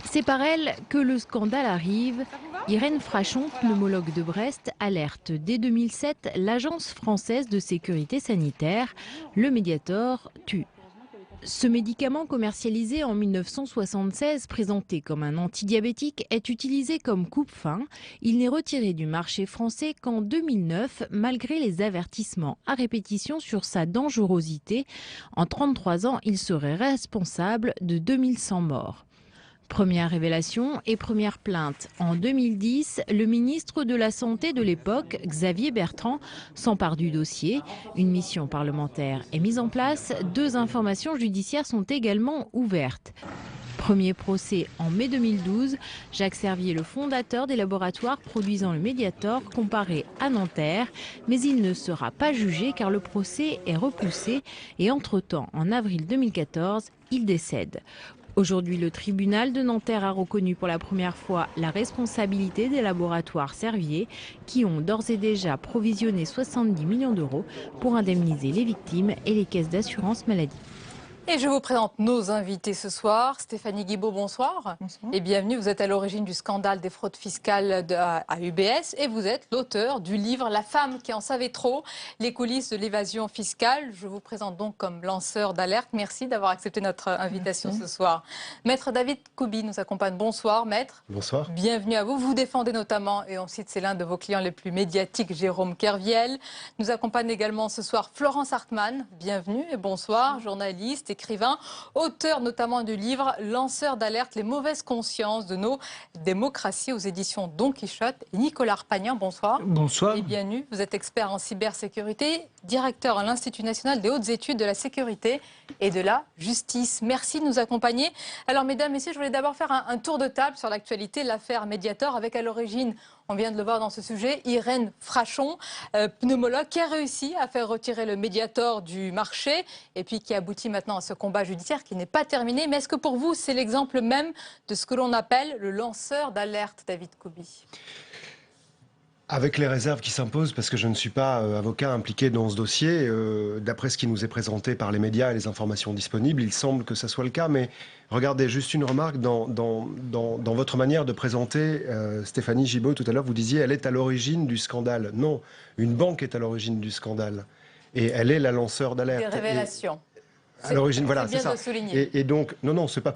C'est par elle que le scandale arrive. Irène Frachon, pneumologue de Brest, alerte dès 2007 l'Agence française de sécurité sanitaire. Le Mediator tue. Ce médicament commercialisé en 1976, présenté comme un antidiabétique, est utilisé comme coupe-faim. Il n'est retiré du marché français qu'en 2009, malgré les avertissements à répétition sur sa dangerosité. En 33 ans, il serait responsable de 2100 morts. Première révélation et première plainte. En 2010, le ministre de la Santé de l'époque, Xavier Bertrand, s'empare du dossier. Une mission parlementaire est mise en place. 2 informations judiciaires sont également ouvertes. Premier procès en mai 2012. Jacques Servier, le fondateur des laboratoires produisant le Mediator, comparé à Nanterre. Mais il ne sera pas jugé car le procès est repoussé. Et entre-temps, en avril 2014, il décède. Aujourd'hui, le tribunal de Nanterre a reconnu pour la première fois la responsabilité des laboratoires Servier qui ont d'ores et déjà provisionné 70 millions d'euros pour indemniser les victimes et les caisses d'assurance maladie. Et je vous présente nos invités ce soir. Stéphanie Guibaud, bonsoir. Bonsoir. Et bienvenue. Vous êtes à l'origine du scandale des fraudes fiscales à UBS et vous êtes l'auteur du livre « La femme qui en savait trop, les coulisses de l'évasion fiscale ». Je vous présente donc comme lanceur d'alerte. Merci d'avoir accepté notre invitation ce soir. Maître David Koubi nous accompagne. Bonsoir, maître. Bonsoir. Bienvenue à vous. Vous défendez notamment, et on cite, c'est l'un de vos clients les plus médiatiques, Jérôme Kerviel. Nous accompagne également ce soir Florence Hartmann. Bienvenue et bonsoir, journaliste, écrivain, auteur notamment du livre « Lanceur d'alerte, les mauvaises consciences de nos démocraties » aux éditions Don Quichotte. Et Nicolas Arpagnan, bonsoir. Bonsoir. Et bienvenue. Vous êtes expert en cybersécurité, directeur à l'Institut national des hautes études de la sécurité et de la justice. Merci de nous accompagner. Alors, mesdames, messieurs, je voulais d'abord faire un tour de table sur l'actualité, l'affaire Mediator, avec à l'origine, on vient de le voir dans ce sujet, Irène Frachon, pneumologue, qui a réussi à faire retirer le Mediator du marché et puis qui aboutit maintenant à ce combat judiciaire qui n'est pas terminé. Mais est-ce que pour vous, c'est l'exemple même de ce que l'on appelle le lanceur d'alerte, David Koubi ? Avec les réserves qui s'imposent, parce que je ne suis pas avocat impliqué dans ce dossier, d'après ce qui nous est présenté par les médias et les informations disponibles, il semble que ça soit le cas. Mais regardez, juste une remarque dans votre manière de présenter, Stéphanie Gibaud, tout à l'heure, vous disiez elle est à l'origine du scandale. Non, une banque est à l'origine du scandale. Et elle est la lanceur d'alerte. Des révélations. À l'origine, voilà, c'est ça. Et donc, non, c'est pas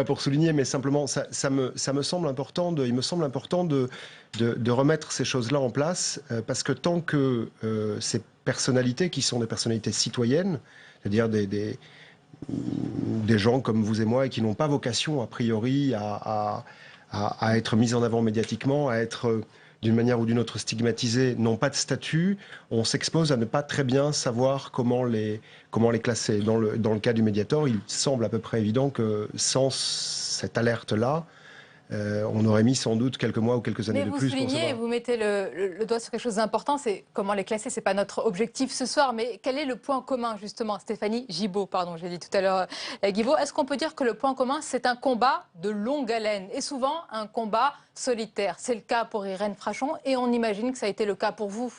pour souligner, mais simplement, il me semble important de remettre ces choses-là en place, parce que tant que ces personnalités, qui sont des personnalités citoyennes, c'est-à-dire des gens comme vous et moi, et qui n'ont pas vocation, a priori, à être mis en avant médiatiquement, à être d'une manière ou d'une autre stigmatisés, n'ont pas de statut, on s'expose à ne pas très bien savoir comment les classer. Dans le cas du Mediator, il semble à peu près évident que sans cette alerte-là, on aurait mis sans doute quelques mois ou quelques années de plus. Mais vous soulignez et vous mettez le doigt sur quelque chose d'important, c'est comment les classer. Ce n'est pas notre objectif ce soir, mais quel est le point commun justement, Stéphanie Gibaud, pardon, j'ai dit tout à l'heure Guibaud, est-ce qu'on peut dire que le point commun, c'est un combat de longue haleine et souvent un combat solitaire? C'est le cas pour Irène Frachon et on imagine que ça a été le cas pour vous.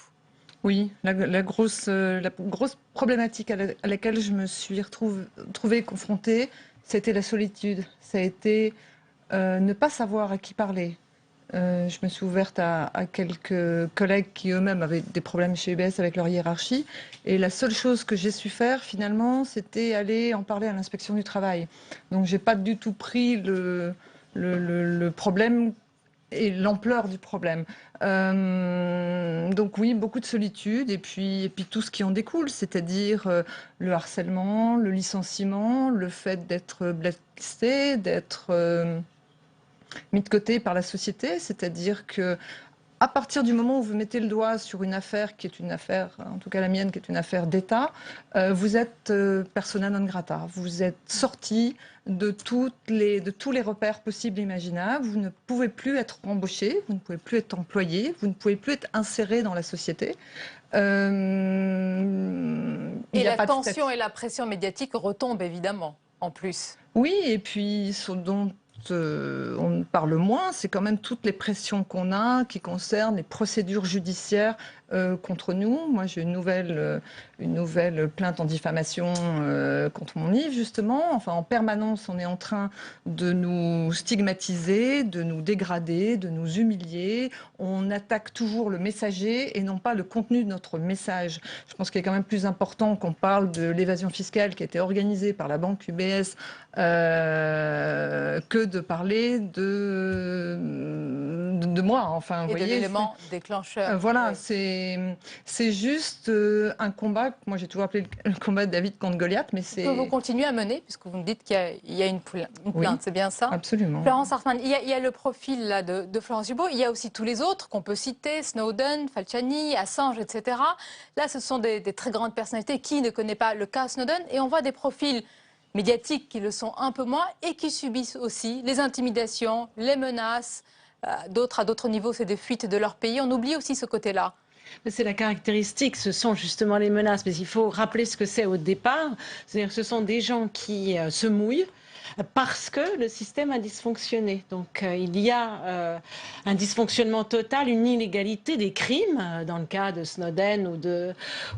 Oui, la grosse problématique à laquelle je me suis retrouvée confrontée, ça a été la solitude, ça a été ne pas savoir à qui parler. Je me suis ouverte à quelques collègues qui eux-mêmes avaient des problèmes chez UBS avec leur hiérarchie. Et la seule chose que j'ai su faire, finalement, c'était aller en parler à l'inspection du travail. Donc, j'ai pas du tout pris le problème et l'ampleur du problème. Donc oui, beaucoup de solitude et puis tout ce qui en découle, c'est-à-dire le harcèlement, le licenciement, le fait d'être blacklisté, d'être mis de côté par la société, c'est-à-dire que à partir du moment où vous mettez le doigt sur une affaire qui est une affaire, en tout cas la mienne, qui est une affaire d'État, vous êtes persona non grata. Vous êtes sorti de tous les repères possibles et imaginables. Vous ne pouvez plus être embauché, vous ne pouvez plus être employé, vous ne pouvez plus être inséré dans la société. Et la tension et la pression médiatique retombent évidemment, en plus. Oui, et puis ce dont on parle moins, c'est quand même toutes les pressions qu'on a qui concernent les procédures judiciaires contre nous. Moi, j'ai une nouvelle plainte en diffamation contre mon livre, justement. Enfin, en permanence, on est en train de nous stigmatiser, de nous dégrader, de nous humilier. On attaque toujours le messager et non pas le contenu de notre message. Je pense qu'il est quand même plus important qu'on parle de l'évasion fiscale qui a été organisée par la banque UBS que de parler de moi. Enfin, vous voyez, l'élément déclencheur. Voilà, c'est juste un combat que moi j'ai toujours appelé le combat de David contre Goliath, mais c'est... Que vous continuez à mener, puisque vous me dites qu'il y a une plainte, oui, c'est bien ça? Absolument. Florence Hartmann, il y a le profil là, de Florence Dubos, il y a aussi tous les autres qu'on peut citer, Snowden, Falciani, Assange, etc. Là, ce sont des très grandes personnalités. Qui ne connaît pas le cas Snowden? Et on voit des profils médiatiques qui le sont un peu moins et qui subissent aussi les intimidations, les menaces. D'autres, à d'autres niveaux, c'est des fuites de leur pays. On oublie aussi ce côté-là. C'est la caractéristique, ce sont justement les menaces. Mais il faut rappeler ce que c'est au départ. C'est-à-dire que ce sont des gens qui se mouillent parce que le système a dysfonctionné. Donc il y a un dysfonctionnement total, une illégalité des crimes. Dans le cas de Snowden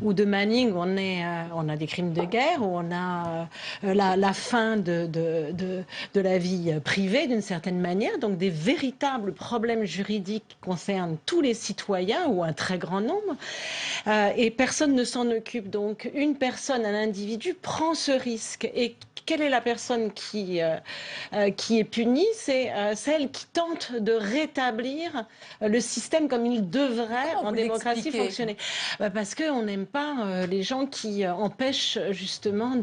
ou de Manning, on a des crimes de guerre, où on a la fin de la vie privée d'une certaine manière. Donc des véritables problèmes juridiques qui concernent tous les citoyens ou un très grand nombre. Et personne ne s'en occupe. Donc une personne, un individu prend ce risque. Et quelle est la personne qui est punie? C'est celle qui tente de rétablir le système comme il devrait en démocratie fonctionner. Parce qu'on n'aime pas les gens qui empêchent justement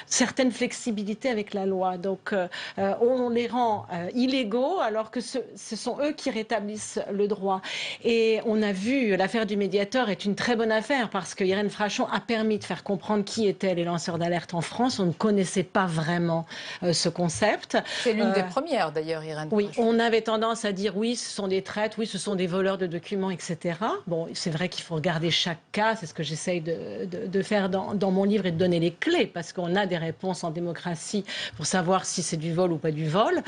certaines flexibilités avec la loi. Donc on les rend illégaux alors que ce sont eux qui rétablissent le droit. Et on a vu, l'affaire du médiateur est une très bonne affaire parce que Irène Frachon a permis de faire comprendre qui étaient les lanceurs d'alerte en France. On ne connaissait pas vraiment ce concept. C'est l'une des premières d'ailleurs, Irène Frachon. Oui, on avait tendance à dire oui, ce sont des traîtres, oui, ce sont des voleurs de documents, etc. Bon, c'est vrai qu'il faut regarder chaque cas, c'est ce que j'essaye de faire dans mon livre et de donner les clés, parce qu'on a des réponses en démocratie pour savoir si c'est du vol ou pas du vol,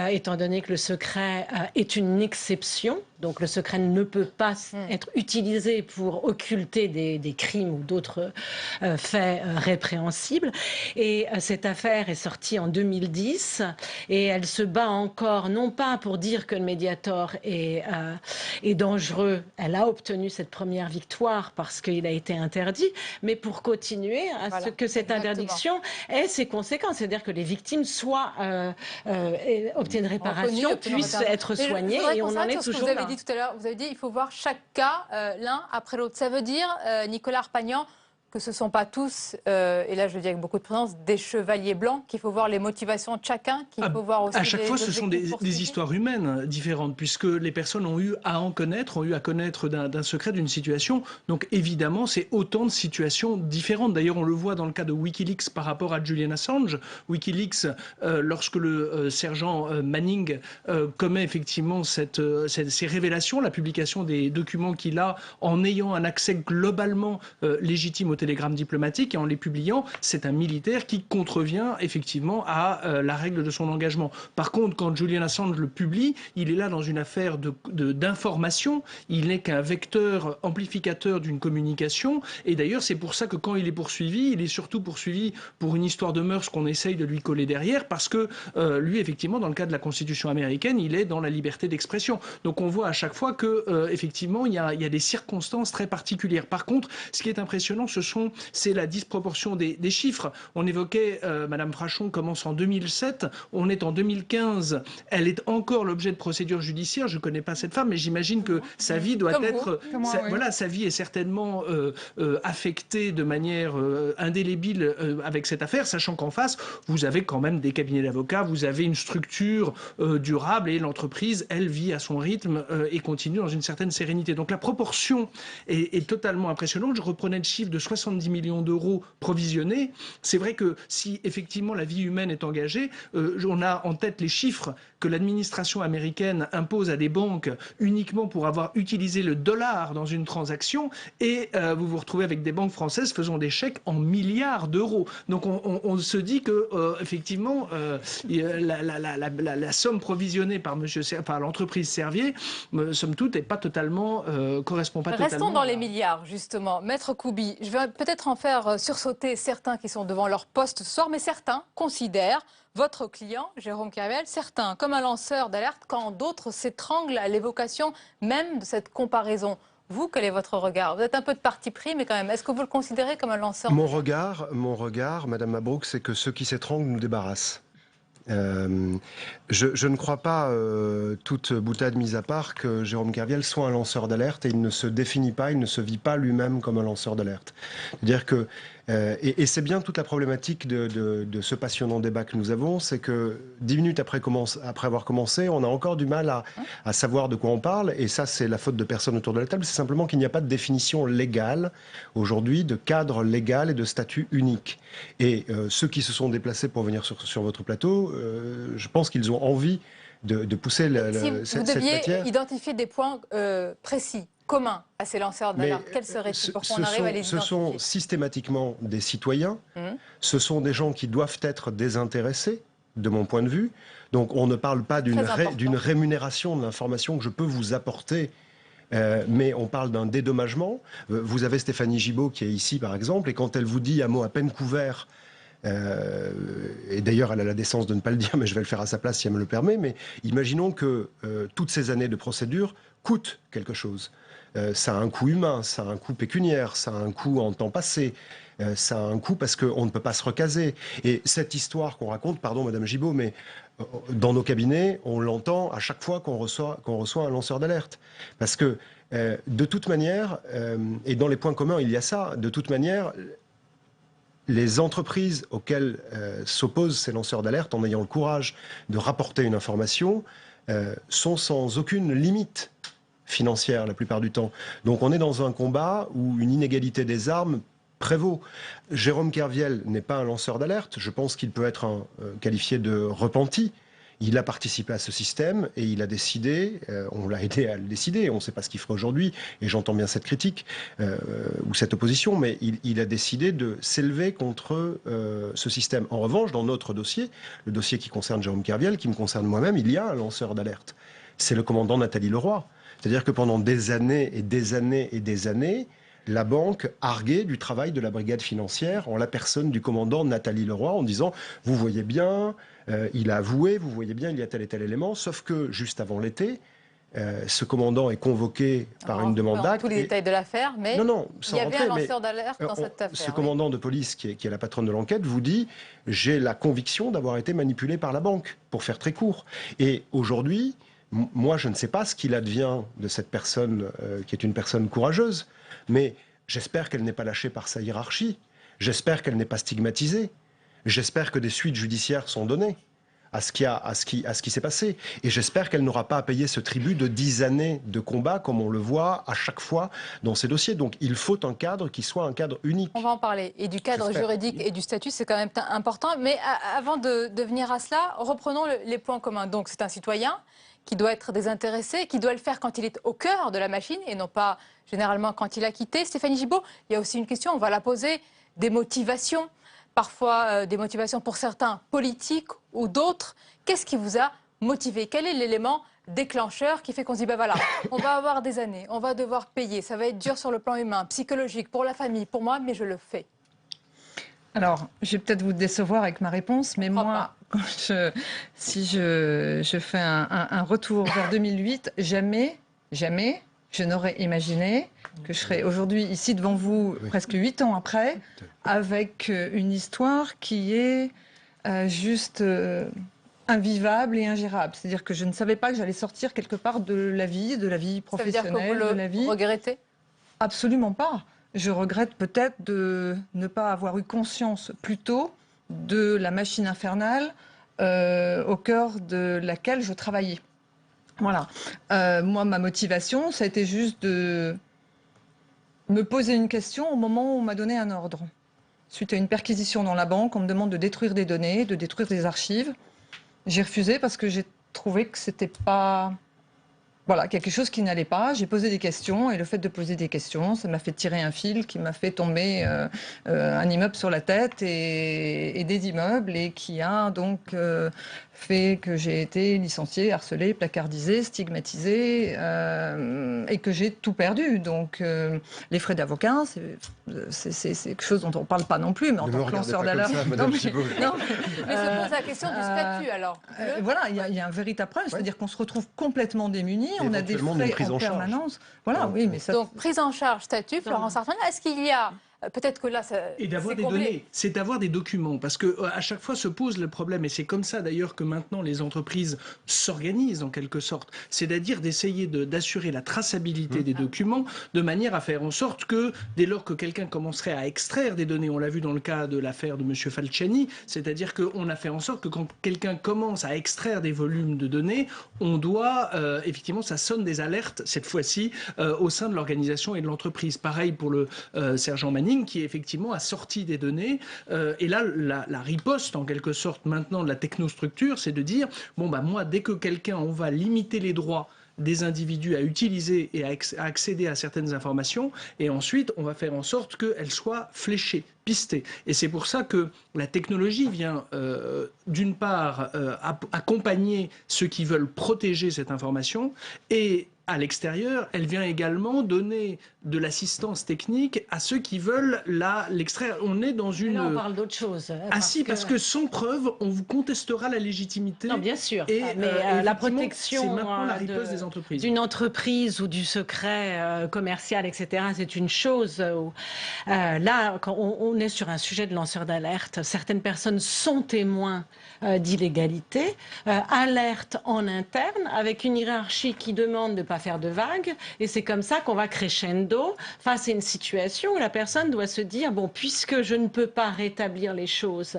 étant donné que le secret est une exception. Donc le secret ne peut pas être utilisé pour occulter des crimes ou d'autres faits répréhensibles. Et cette affaire est sortie en 2010 et elle se bat encore, non pas pour dire que le Mediator est dangereux, elle a obtenu cette première victoire parce qu'il a été interdit, mais pour continuer à ce que cette interdiction ait ses conséquences, c'est-à-dire que les victimes obtiennent réparation, puissent être soignées, et on en est toujours là. Dit tout à l'heure, vous avez dit il faut voir chaque cas l'un après l'autre. Ça veut dire, Nicolas Arpagnan, que ce ne sont pas tous, et là je le dis avec beaucoup de prudence, des chevaliers blancs, qu'il faut voir les motivations de chacun, qu'il faut voir aussi... À chaque fois, ce sont des histoires humaines différentes, puisque les personnes ont eu à en connaître, ont eu à connaître d'un secret, d'une situation. Donc évidemment, c'est autant de situations différentes. D'ailleurs, on le voit dans le cas de Wikileaks par rapport à Julian Assange. Wikileaks, lorsque le sergent Manning commet effectivement ces révélations, la publication des documents qu'il a, en ayant un accès globalement légitime au télégrammes diplomatiques et en les publiant, c'est un militaire qui contrevient effectivement à la règle de son engagement. Par contre, quand Julian Assange le publie, il est là dans une affaire d'information, il n'est qu'un vecteur amplificateur d'une communication, et d'ailleurs c'est pour ça que quand il est poursuivi, il est surtout poursuivi pour une histoire de mœurs qu'on essaye de lui coller derrière, parce que lui, effectivement, dans le cadre de la Constitution américaine, il est dans la liberté d'expression. Donc on voit à chaque fois que, effectivement, il y a des circonstances très particulières. Par contre, ce qui est impressionnant, c'est la disproportion des chiffres. On évoquait, Madame Frachon commence en 2007, on est en 2015, elle est encore l'objet de procédures judiciaires. Je ne connais pas cette femme, mais j'imagine que sa vie doit être... Voilà, sa vie est certainement affectée de manière indélébile avec cette affaire, sachant qu'en face, vous avez quand même des cabinets d'avocats, vous avez une structure durable et l'entreprise, elle, vit à son rythme et continue dans une certaine sérénité. Donc la proportion est totalement impressionnante. Je reprenais le chiffre de 70 millions d'euros provisionnés. C'est vrai que si effectivement la vie humaine est engagée, on a en tête les chiffres que l'administration américaine impose à des banques uniquement pour avoir utilisé le dollar dans une transaction, et vous vous retrouvez avec des banques françaises faisant des chèques en milliards d'euros. Donc on se dit que effectivement la somme provisionnée par l'entreprise Servier, somme toute, n'est pas totalement correspond pas totalement. Restons dans les milliards justement, Maître Koubi. Je vais peut-être en faire sursauter certains qui sont devant leur poste ce soir, mais certains considèrent votre client, Jérôme Kerviel, certains comme un lanceur d'alerte, quand d'autres s'étranglent à l'évocation même de cette comparaison. Vous, quel est votre regard? Vous êtes un peu de parti pris, mais quand même, est-ce que vous le considérez comme un lanceur? Mon regard, Madame Mabrouk, c'est que ceux qui s'étranglent nous débarrassent. Je ne crois pas, toute boutade mise à part, que Jérôme Kerviel soit un lanceur d'alerte, et il ne se définit pas, il ne se vit pas lui-même comme un lanceur d'alerte. C'est-à-dire que, et c'est bien toute la problématique de ce passionnant débat que nous avons, c'est que 10 minutes après avoir commencé, on a encore du mal à savoir de quoi on parle, et ça c'est la faute de personne autour de la table, c'est simplement qu'il n'y a pas de définition légale aujourd'hui, de cadre légal et de statut unique. Et ceux qui se sont déplacés pour venir sur votre plateau, je pense qu'ils ont envie de pousser cette matière. Vous deviez identifier des points précis, communs à ces lanceurs d'alerte. Quels seraient-ils pour qu'on arrive à les identifier? Ce sont systématiquement des citoyens, ce sont des gens qui doivent être désintéressés, de mon point de vue. Donc on ne parle pas d'une rémunération de l'information que je peux vous apporter, mais on parle d'un dédommagement. Vous avez Stéphanie Gibault qui est ici, par exemple, et quand elle vous dit un mot à peine couvert, et d'ailleurs elle a la décence de ne pas le dire, mais je vais le faire à sa place si elle me le permet, mais imaginons que toutes ces années de procédure coûtent quelque chose. Ça a un coût humain, ça a un coût pécuniaire, ça a un coût en temps passé, ça a un coût parce qu'on ne peut pas se recaser. Et cette histoire qu'on raconte, pardon Madame Gibault, mais dans nos cabinets, on l'entend à chaque fois qu'on reçoit un lanceur d'alerte. Parce que de toute manière, et dans les points communs il y a ça, de toute manière, les entreprises auxquelles s'opposent ces lanceurs d'alerte, en ayant le courage de rapporter une information, sont sans aucune limite financière la plupart du temps. Donc on est dans un combat où une inégalité des armes prévaut. Jérôme Kerviel n'est pas un lanceur d'alerte, je pense qu'il peut être qualifié de repenti. Il a participé à ce système et il a décidé, on l'a aidé à le décider, on ne sait pas ce qu'il fera aujourd'hui, et j'entends bien cette critique ou cette opposition, mais il a décidé de s'élever contre ce système. En revanche, dans notre dossier, le dossier qui concerne Jérôme Kerviel, qui me concerne moi-même, il y a un lanceur d'alerte. C'est le commandant Nathalie Leroy. C'est-à-dire que pendant des années et des années et des années, la banque arguait du travail de la brigade financière en la personne du commandant Nathalie Leroy en disant « vous voyez bien, il a avoué, vous voyez bien, il y a tel et tel élément », sauf que juste avant l'été, ce commandant est convoqué par une demande d'acte. Tous les détails de l'affaire, mais il y avait un lanceur d'alerte dans cette affaire. Ce commandant de police, qui est la patronne de l'enquête, vous dit « j'ai la conviction d'avoir été manipulé par la banque », pour faire très court. Et aujourd'hui, moi, je ne sais pas ce qu'il advient de cette personne qui est une personne courageuse, mais j'espère qu'elle n'est pas lâchée par sa hiérarchie, j'espère qu'elle n'est pas stigmatisée, j'espère que des suites judiciaires sont données à ce qui s'est passé, et j'espère qu'elle n'aura pas à payer ce tribut de 10 années de combat, comme on le voit à chaque fois dans ces dossiers. Donc il faut un cadre qui soit un cadre unique. On va en parler, et du cadre juridique et du statut, c'est quand même important, mais avant de venir à cela, reprenons les points communs. Donc c'est un citoyen qui doit être désintéressé, qui doit le faire quand il est au cœur de la machine et non pas généralement quand il a quitté. Stéphanie Gibault, il y a aussi une question, on va la poser, des motivations, parfois des motivations pour certains politiques ou d'autres. Qu'est-ce qui vous a motivé? Quel est l'élément déclencheur qui fait qu'on se dit, ben voilà, on va avoir des années, on va devoir payer, ça va être dur sur le plan humain, psychologique, pour la famille, pour moi, mais je le fais? Alors, je vais peut-être vous décevoir avec ma réponse, mais moi, si je fais un retour vers 2008, jamais, je n'aurais imaginé que je serais aujourd'hui ici devant vous, presque 8 ans après, avec une histoire qui est juste invivable et ingérable. C'est-à-dire que je ne savais pas que j'allais sortir quelque part de la vie professionnelle, ça veut dire que vous le regrettez? Absolument pas. Je regrette peut-être de ne pas avoir eu conscience plus tôt de la machine infernale au cœur de laquelle je travaillais. Voilà. Moi, ma motivation, ça a été juste de me poser une question au moment où on m'a donné un ordre. Suite à une perquisition dans la banque, on me demande de détruire des données, de détruire des archives. J'ai refusé parce que j'ai trouvé que c'était pas... Voilà, quelque chose qui n'allait pas. J'ai posé des questions et le fait de poser des questions, ça m'a fait tirer un fil qui m'a fait tomber un immeuble sur la tête et des immeubles et qui a donc fait que j'ai été licenciée, harcelée, placardisée, stigmatisée et que j'ai tout perdu. Donc les frais d'avocat, c'est quelque chose dont on ne parle pas non plus, mais en tant que lanceur d'alerte... Mais se pose la question du statut alors. Voilà, il y a un véritable problème, c'est-à-dire qu'on se retrouve complètement démunis. On a des frais en permanence. Voilà, oui, mais ça... Donc, prise en charge, statut, Florence Artagnan, est-ce qu'il y a... Peut-être que là, et d'avoir des données, c'est d'avoir des documents, parce que à chaque fois se pose le problème, et c'est comme ça d'ailleurs que maintenant les entreprises s'organisent en quelque sorte, c'est-à-dire d'essayer d'assurer la traçabilité des documents, de manière à faire en sorte que dès lors que quelqu'un commencerait à extraire des données, on l'a vu dans le cas de l'affaire de M. Falciani, c'est-à-dire qu'on a fait en sorte que quand quelqu'un commence à extraire des volumes de données, on doit, effectivement, ça sonne des alertes, cette fois-ci, au sein de l'organisation et de l'entreprise. Pareil pour le sergent Manning, qui effectivement a sorti des données. Et là, la riposte, en quelque sorte, maintenant, de la technostructure, c'est de dire, bon, bah moi, dès que quelqu'un, on va limiter les droits des individus à utiliser et à accéder à certaines informations, et ensuite, on va faire en sorte qu'elles soient fléchées, pistées. Et c'est pour ça que la technologie vient, d'une part, accompagner ceux qui veulent protéger cette information, et à l'extérieur, elle vient également donner de l'assistance technique à ceux qui veulent l'extraire. On est dans une... Là, on parle d'autre chose. Parce que sans preuve, on vous contestera la légitimité. Non, bien sûr. Mais la protection c'est maintenant la riposte des entreprises. D'une entreprise ou du secret commercial, etc., c'est une chose. Là, quand on est sur un sujet de lanceur d'alerte, certaines personnes sont témoins d'illégalité, alertent en interne avec une hiérarchie qui demande de ne pas faire de vagues, et c'est comme ça qu'on va crescendo face à une situation où la personne doit se dire, bon, puisque je ne peux pas rétablir les choses,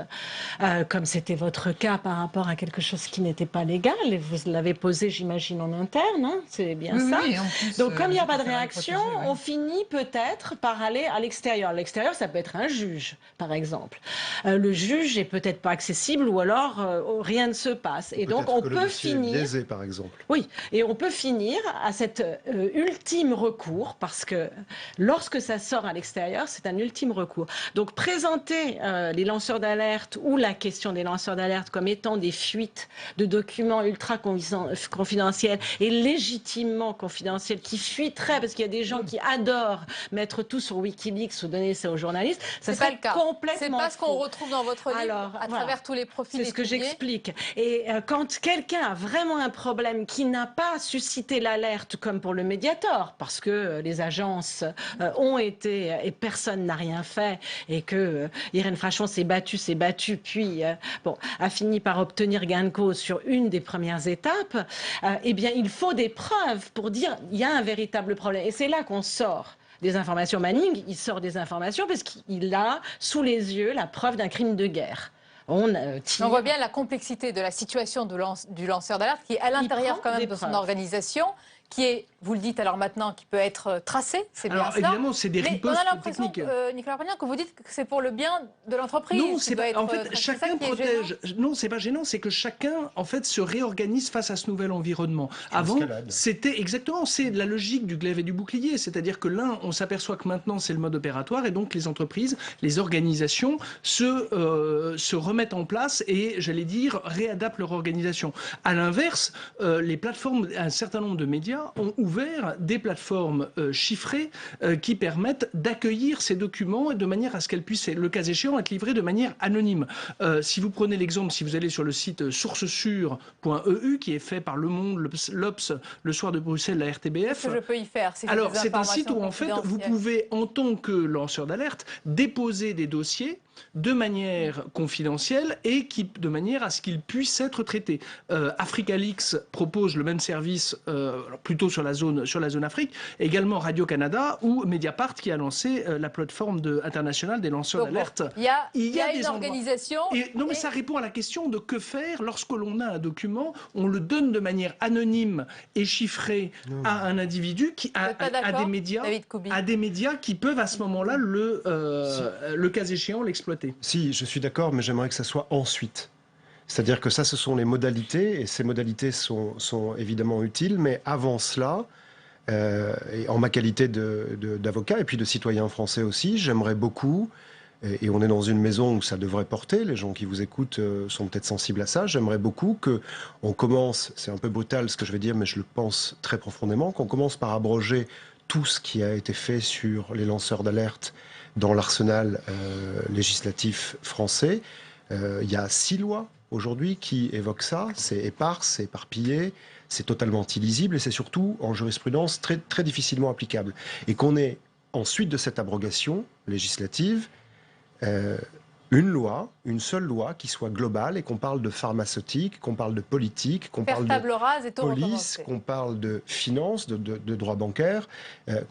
comme c'était votre cas par rapport à quelque chose qui n'était pas légal, et vous l'avez posé, j'imagine, en interne, hein, c'est bien ça. Oui, en plus, donc comme il n'y a pas de réaction, on finit peut-être par aller à l'extérieur. L'extérieur, ça peut être un juge, par exemple. Le juge est peut-être pas accessible, ou alors rien ne se passe. Et donc on peut finir... biaisé, par exemple. Oui, et on peut finir à cet ultime recours, parce que lorsque ça sort à l'extérieur, c'est un ultime recours. Donc présenter les lanceurs d'alerte ou la question des lanceurs d'alerte comme étant des fuites de documents ultra confidentiels et légitimement confidentiels qui fuiteraient, parce qu'il y a des gens qui adorent mettre tout sur Wikileaks ou donner ça aux journalistes, ça serait complètement C'est pas ce qu'on retrouve dans votre livre à travers tous les profils. C'est ce que j'explique. Et quand quelqu'un a vraiment un problème qui n'a pas suscité l'alerte, comme pour le Mediator, parce que les agences ont été et personne n'a rien fait, et que Irène Frachon s'est battue, puis a fini par obtenir gain de cause sur une des premières étapes, eh bien il faut des preuves pour dire il y a un véritable problème. Et c'est là qu'on sort des informations. Manning, il sort des informations parce qu'il a sous les yeux la preuve d'un crime de guerre. On voit bien la complexité de la situation du lanceur d'alerte qui est à l'intérieur quand même de son organisation, qui est, vous le dites alors maintenant, qui peut être tracé, c'est bien cela. Évidemment, c'est des ripostes on a l'impression, techniques. Nicolas Brogniart, que vous dites que c'est pour le bien de l'entreprise. Non, c'est pas. En fait, chacun protège. Non, c'est pas gênant, c'est que chacun, en fait, se réorganise face à ce nouvel environnement. Avant, c'était exactement, c'est la logique du glaive et du bouclier, c'est-à-dire que l'un, on s'aperçoit que maintenant c'est le mode opératoire, et donc les entreprises, les organisations se remettent en place et, j'allais dire, réadaptent leur organisation. À l'inverse, les plateformes, un certain nombre de médias ont ouvert des plateformes chiffrées qui permettent d'accueillir ces documents de manière à ce qu'elles puissent, le cas échéant, être livrées de manière anonyme. Si vous prenez l'exemple, si vous allez sur le site sourcesure.eu, qui est fait par Le Monde, l'Obs, Le Soir de Bruxelles, la RTBF. Qu'est-ce que je peux y faire si Alors, c'est un site où, en fait, vous pouvez, en tant que lanceur d'alerte, déposer des dossiers de manière confidentielle et de manière à ce qu'ils puissent être traités. Africa-Leaks propose le même service, plutôt sur la zone Afrique, également Radio-Canada ou Mediapart qui a lancé la plateforme internationale des lanceurs d'alerte. Il y a une organisation. Non, mais ça répond à la question de que faire lorsque l'on a un document, on le donne de manière anonyme et chiffrée à un individu, à des médias qui peuvent à ce moment-là, le cas échéant, l'exploiter. Si, je suis d'accord, mais j'aimerais que ça soit ensuite. C'est-à-dire que ça, ce sont les modalités, et ces modalités sont évidemment utiles, mais avant cela, et en ma qualité d'avocat et puis de citoyen français aussi, j'aimerais beaucoup, et on est dans une maison où ça devrait porter, les gens qui vous écoutent sont peut-être sensibles à ça, j'aimerais beaucoup qu'on commence, c'est un peu brutal ce que je vais dire, mais je le pense très profondément, qu'on commence par abroger tout ce qui a été fait sur les lanceurs d'alerte dans l'arsenal législatif français. Il y a 6 lois aujourd'hui qui évoquent ça. C'est épars, c'est éparpillé, c'est totalement illisible et c'est surtout en jurisprudence très, très difficilement applicable. Et qu'on ait ensuite de cette abrogation législative une seule loi qui soit globale et qu'on parle de pharmaceutique, qu'on parle de politique, qu'on parle de police, qu'on parle de finance, de droit bancaire,